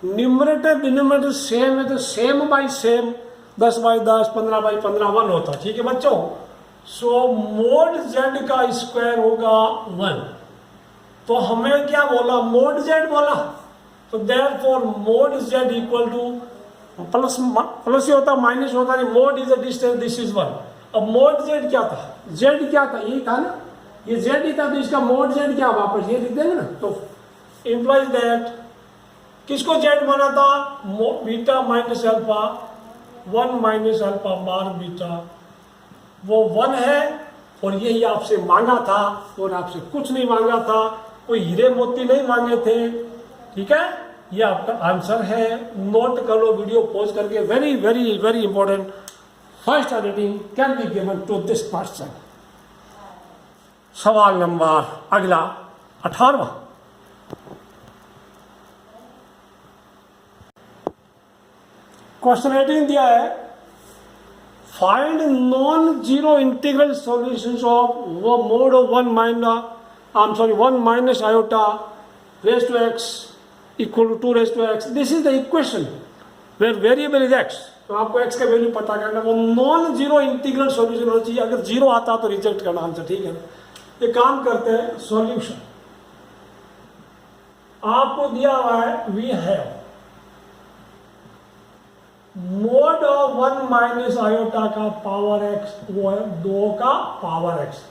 न्यूमरेटर डिनोमिनेटर सेम है, तो same by same 10 by 10 15 by 15 1 होता है, ठीक है बच्चों। सो मोड जेड का स्क्वायर होगा 1, तो हमें क्या बोला, मोड जेड बोला, तो therefore mod Z equal to plus ही होता माइनस होता नहीं, mod is a distance, this is 1। अब मोड जेड क्या था, जेड क्या था, यही था ना, ये जेड ही था, तो इसका मोड जेड क्या वापस ये लिख देंगे ना, तो इंप्लाइज दैट किसको जेड माना था, beta minus alpha 1 minus alpha bar beta, वो 1 है, और यही आपसे मांगा था, और आपसे कुछ नहीं मांगा था, कोई हीरे मोती नहीं मांगे थे, ठीक है। ये आपका आंसर है, नोट कर लो वीडियो पॉज करके, very very very important. First rating can be given to this question. सवाल नंबर अगला 18वां, क्वेश्चन रेटिंग दिया है, find non zero integral solutions of वो mod of 1 minus iota raise to X equal to 2 raise to X. This is the equation where variable is X, तो आपको x का वैल्यू पता करना, वो नॉन जीरो इंटीग्रल सॉल्यूशन होना चाहिए, अगर जीरो आता तो रिजेक्ट करना आंसर, ठीक है। ये काम करते हैं, सॉल्यूशन आपको दिया हुआ है, we have mod of 1 minus iota का पावर एक्स, वो है 2 का पावर एक्स।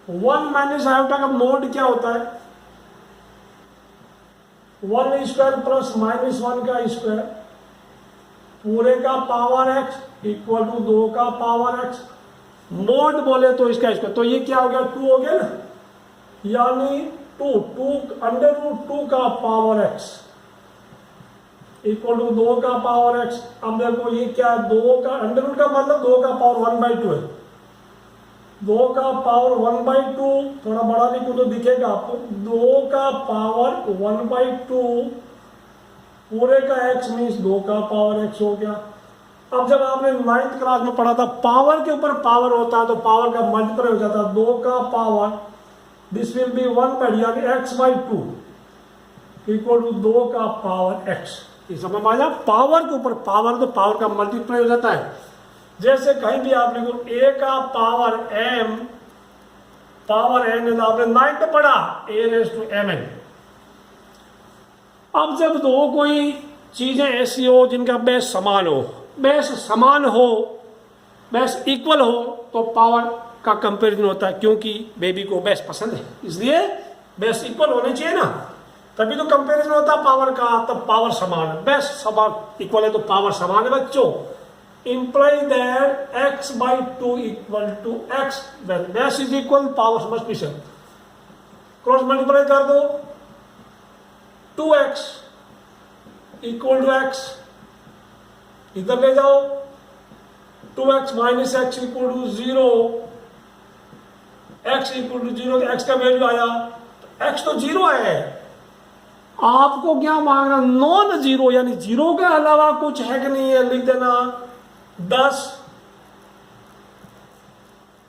1 माइनस आयोटा का मोड क्या होता है, 1 स्क्वायर प्लस माइनस 1 का स्क्वायर पूरे का पावर एक्स इक्वल टू 2 का पावर एक्स। मोड बोले तो इसका स्क्वायर, तो ये क्या हो गया, 2 हो गया ना, यानी 2 अंडर रूट 2 का पावर एक्स इक्वल टू 2 का पावर एक्स। अब देखो ये क्या है, 2 का अंडर रूट का मतलब 2 का पावर 1/2 है, 2 का पावर 1/2, थोड़ा बड़ा लिखो तो दिखेगा आपको, 2 का पावर 1/2 पूरे का x मीन्स 2 का पावर x हो गया। अब जब आपने 9th क्लास में पढ़ा था, पावर के ऊपर पावर होता है तो पावर का मल्टीप्लाई हो जाता है, 2 का पावर दिस विल बी 1 यानी x/2 इक्वल टू 2 का पावर x। ये समझ में आया, पावर के ऊपर पावर तो पावर का मल्टीप्लाई हो जाता है। जैसे कहीं भी आप लिखो a का पावर m पावर n, आपने 9th में पढ़ा a रेज़ टू mn। अब जब दो कोई चीजें ऐसी हो जिनका बेस समान हो, बेस इक्वल हो, तो पावर का कंपैरिजन होता है, क्योंकि बेबी को बेस पसंद है, इसलिए बेस इक्वल होने चाहिए ना। तभी तो कंपैरिजन होता है पावर का, तब पावर समान है, बेस्ट समान इक्वल है तो पावर समान है बच्चों। Imply that x by 2 equal to x, when base is equal power must be same. Cross multiply कर दो, 2x इक्वल टू x, इधर ले जाओ, 2x minus x equal to 0, x equal to 0, x का value आया, x तो 0 है, आपको क्या मांगना, नॉन जीरो यानी जीरो के अलावा कुछ है कि नहीं है, लिख देना 10,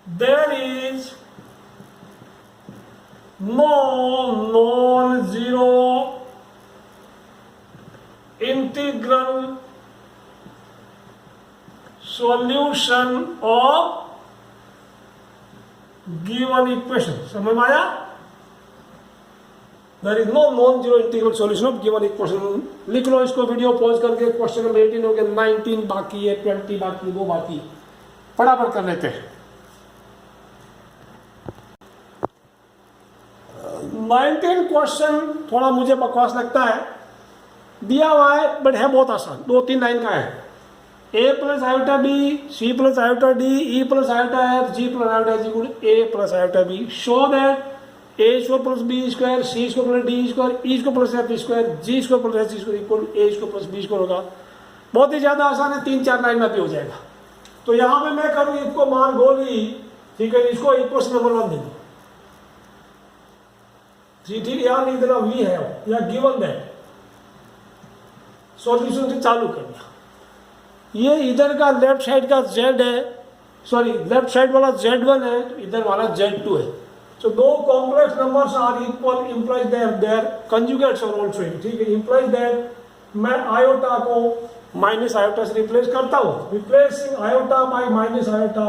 there is non zero integral solution of given equation. समझ में आया? There is no non-zero integral solution of given equation। लिख लो इसको, वीडियो पॉज करके। क्वेश्चन नंबर 18 हो गया, 19 बाकी है, 20 बाकी, 2 बाकी, फटाफट कर लेते हैं। 19 क्वेश्चन थोड़ा मुझे बकवास लगता है, दिया हुआ है बट है बहुत आसान, 2-3 लाइन का है। a plus iota b, c plus iota d, e plus iota f, g plus iota equal a plus iota b. Show that a square plus B square, c square plus d square, e square plus f square, g square plus h square equal a square plus B square होगा। बहुत ही ज्यादा आसान है, 3-4 line में भी हो जाएगा। तो यहाँ पे मैं करूँ इसको मार गोली, ठीक है, इसको इक्वेशन नंबर 1 दे दो, ठीक, यहाँ लिख देना वी है या गिवन दैट, सॉल्यूशन से चालू कर दिया। ये इधर का लेफ्ट साइड का z है, सॉरी लेफ्ट साइड वाला z1 है, तो इधर वाला z2 है। So दो complex numbers are equal, implies that their conjugates are also equal, ठीक है, implies that मैं आयोटा को माइनस आयोटा से रिप्लेस करता हूँ, replacing iota by minus iota,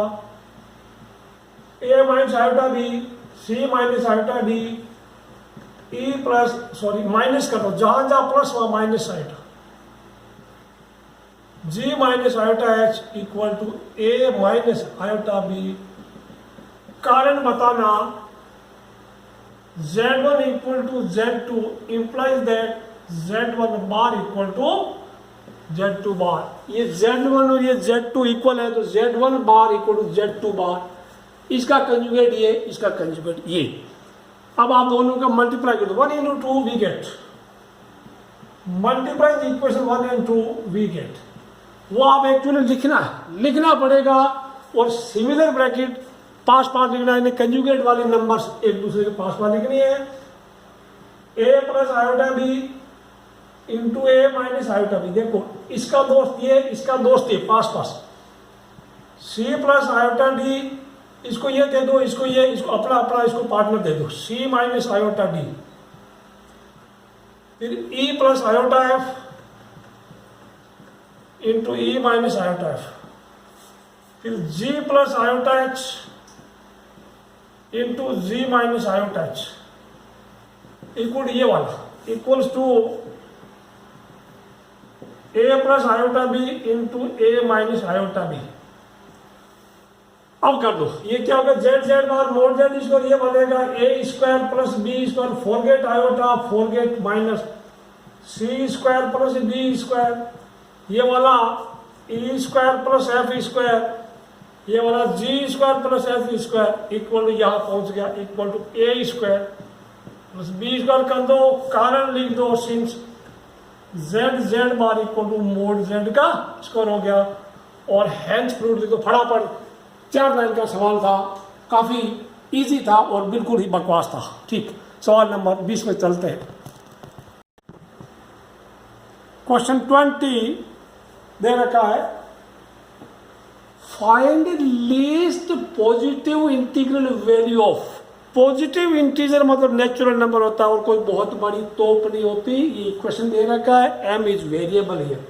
a minus iota b, c minus iota d, e plus, sorry minus कर दो, जहां जहां प्लस वहां minus iota, g minus iota H equal to a minus iota b. कारण बताना, z1 equal to z2 implies that z1 bar equal to z2 bar. ये z1 और ये z2 इक्वल है, तो z1 bar equal to z2 बार। इसका conjugate ये, इसका कंजुगेट ये। अब आप दोनों का मल्टीप्लाई कर दो, 1 into 2 we get, multiply equation 1 and 2 we get. वो आप एक्चुअली लिखना पड़ेगा, और सिमिलर ब्रैकेट पास लिखना है, कंजुगेट वाले नंबर्स एक दूसरे के पास लिखनी है। a plus iota B into A minus iota b, देखो इसका दोस्त ये, इसका दोस्त ये, पास। c प्लस आयोटा डी, इसको ये दे दो, इसको ये, इसको अपना इसको पार्टनर दे दो, c माइनस आयोटा डी। फिर e plus iota F into E minus iota F, फिर g plus iota H into G minus iota H equal ये वाला, equals to A plus iota B into A minus iota B. अब कर दो, ये क्या होगा, z bar mod z square, ये बनेगा A square plus B square, forget iota, forget minus C square plus B square, ये वाला ई स्क्वायर प्लस एफ स्क्वायर, ये वाला g square plus f square equal to यहाँ पहुंच गया, equal to a square plus B square कर दो। कारण लिख दो, since z bar equal to mod z का स्क्वायर हो गया, और हैंस प्रूफ लिख दो फटाफट। 4 लाइन का सवाल था, काफी इजी था और बिल्कुल ही बकवास था। ठीक, सवाल नंबर 20 में चलते हैं। क्वेश्चन 20 दे रखा है, find least positive integral value of. Positive integer मतलब नेचुरल नंबर होता है और कोई बहुत बड़ी तोप नहीं होती। ये क्वेश्चन दे रखा है, m इज वेरिएबल है।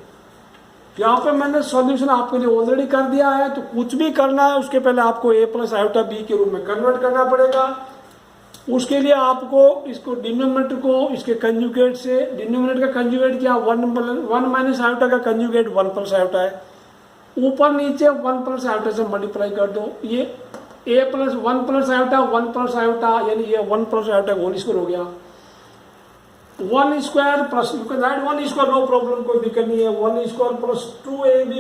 यहाँ पे मैंने सॉल्यूशन आपके लिए ऑलरेडी कर दिया है, तो कुछ भी करना है उसके पहले आपको a प्लस आयोटा बी के रूप में कन्वर्ट करना पड़ेगा। उसके लिए आपको इसको डिनोमिनेटर को इसके कंजुगेट से, डिनोमिनेटर का कंजुगेट क्या, 1 माइनस आयोटा का कंजुगेट 1 प्लस आयोटा है, ऊपर नीचे 1 प्लस आयोटा से मल्टीप्लाई कर दो। ये a plus 1 plus iota 1 plus iota, यानी ये 1 प्लस आयोटा होल स्क्वायर हो गया। 1 square plus, you can write 1 square, no problem, कोई दिक्कत नहीं है। 1 square plus 2ab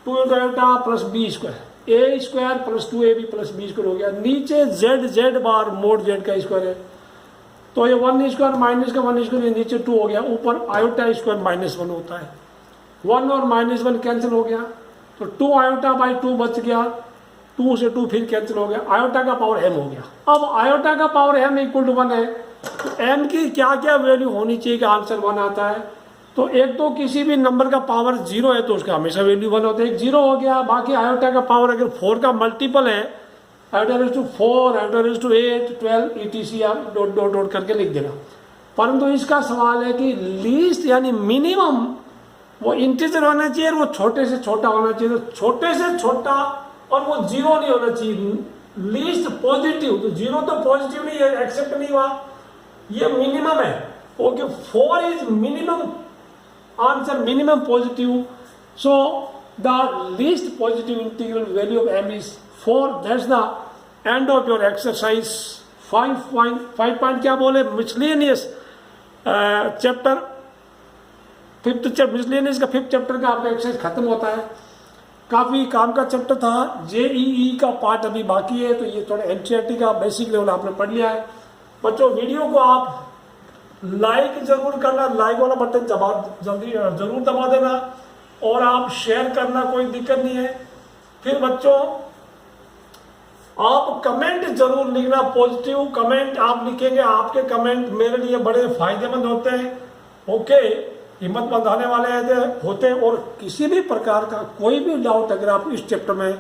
2 into iota plus B square, a square plus 2ab plus B square हो गया। नीचे z बार मोड z का स्क्वायर है, तो ये 1 स्क्वायर माइनस का 1 स्क्वायर, ये नीचे 2 हो गया, ऊपर आयोटा स्क्वायर माइनस 1 होता है। 1 और माइनस 1 कैंसिल हो गया, तो 2 आयोटा बाई 2 बच गया, 2 से 2 फिर कैंसिल हो गया, आयोटा का पावर m हो गया। अब आयोटा का पावर m इक्वल टू 1 है, तो m की क्या क्या वैल्यू होनी चाहिए कि आंसर 1 आता है? तो एक तो किसी भी नंबर का पावर 0 है तो उसका हमेशा वैल्यू 1 होता है, एक 0 हो गया। बाकी आयोटा का पावर अगर 4 का मल्टीपल है, iota raise to 4, iota raise to 8, 12 etc आप डॉट डॉट डॉट करके लिख देना। परंतु इसका सवाल है कि लीस्ट यानी मिनिमम वो इंटीजर होना चाहिए और वो छोटे से छोटा होना चाहिए, तो छोटे से छोटा और वो 0 नहीं होना चाहिए। लीस्ट पॉजिटिव, तो 0 तो पॉजिटिव नहीं है, एक्सेप्ट नहीं हुआ, ये मिनिमम है। Okay, 4 is minimum answer, minimum positive, so the least positive integral value of m is 4। That's the end of your exercise 5 point क्या बोले, miscellaneous chapter 5th chapter, miscellaneous का 5th चैप्टर का आपका exercise खत्म होता है। काफ़ी काम का चैप्टर था, JEE का पार्ट अभी बाकी है, तो ये थोड़ा NCERT का बेसिक लेवल आपने पढ़ लिया है। बच्चों वीडियो को आप लाइक जरूर करना, लाइक वाला बटन जल्दी जरूर दबा देना, और आप शेयर करना, कोई दिक्कत नहीं है। फिर बच्चों आप कमेंट जरूर लिखना, पॉजिटिव कमेंट आप लिखेंगे, आपके कमेंट मेरे लिए बड़े फायदेमंद होते हैं। ओके, हिम्मत बंधाने वाले होते हैं। और किसी भी प्रकार का कोई भी डाउट अगर आप इस चैप्टर में,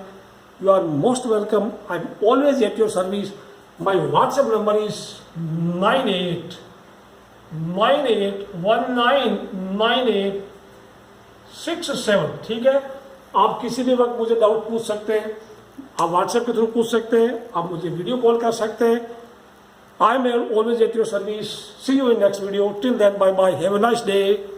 you are most welcome, I am always at your service. My WhatsApp number is 98199867, ठीक है। आप किसी भी वक्त मुझे डाउट पूछ सकते हैं, आप व्हाट्सएप के थ्रू पूछ सकते हैं, आप मुझे वीडियो कॉल कर सकते हैं। I am always at your service. See you in next video, till then bye bye, have a nice day.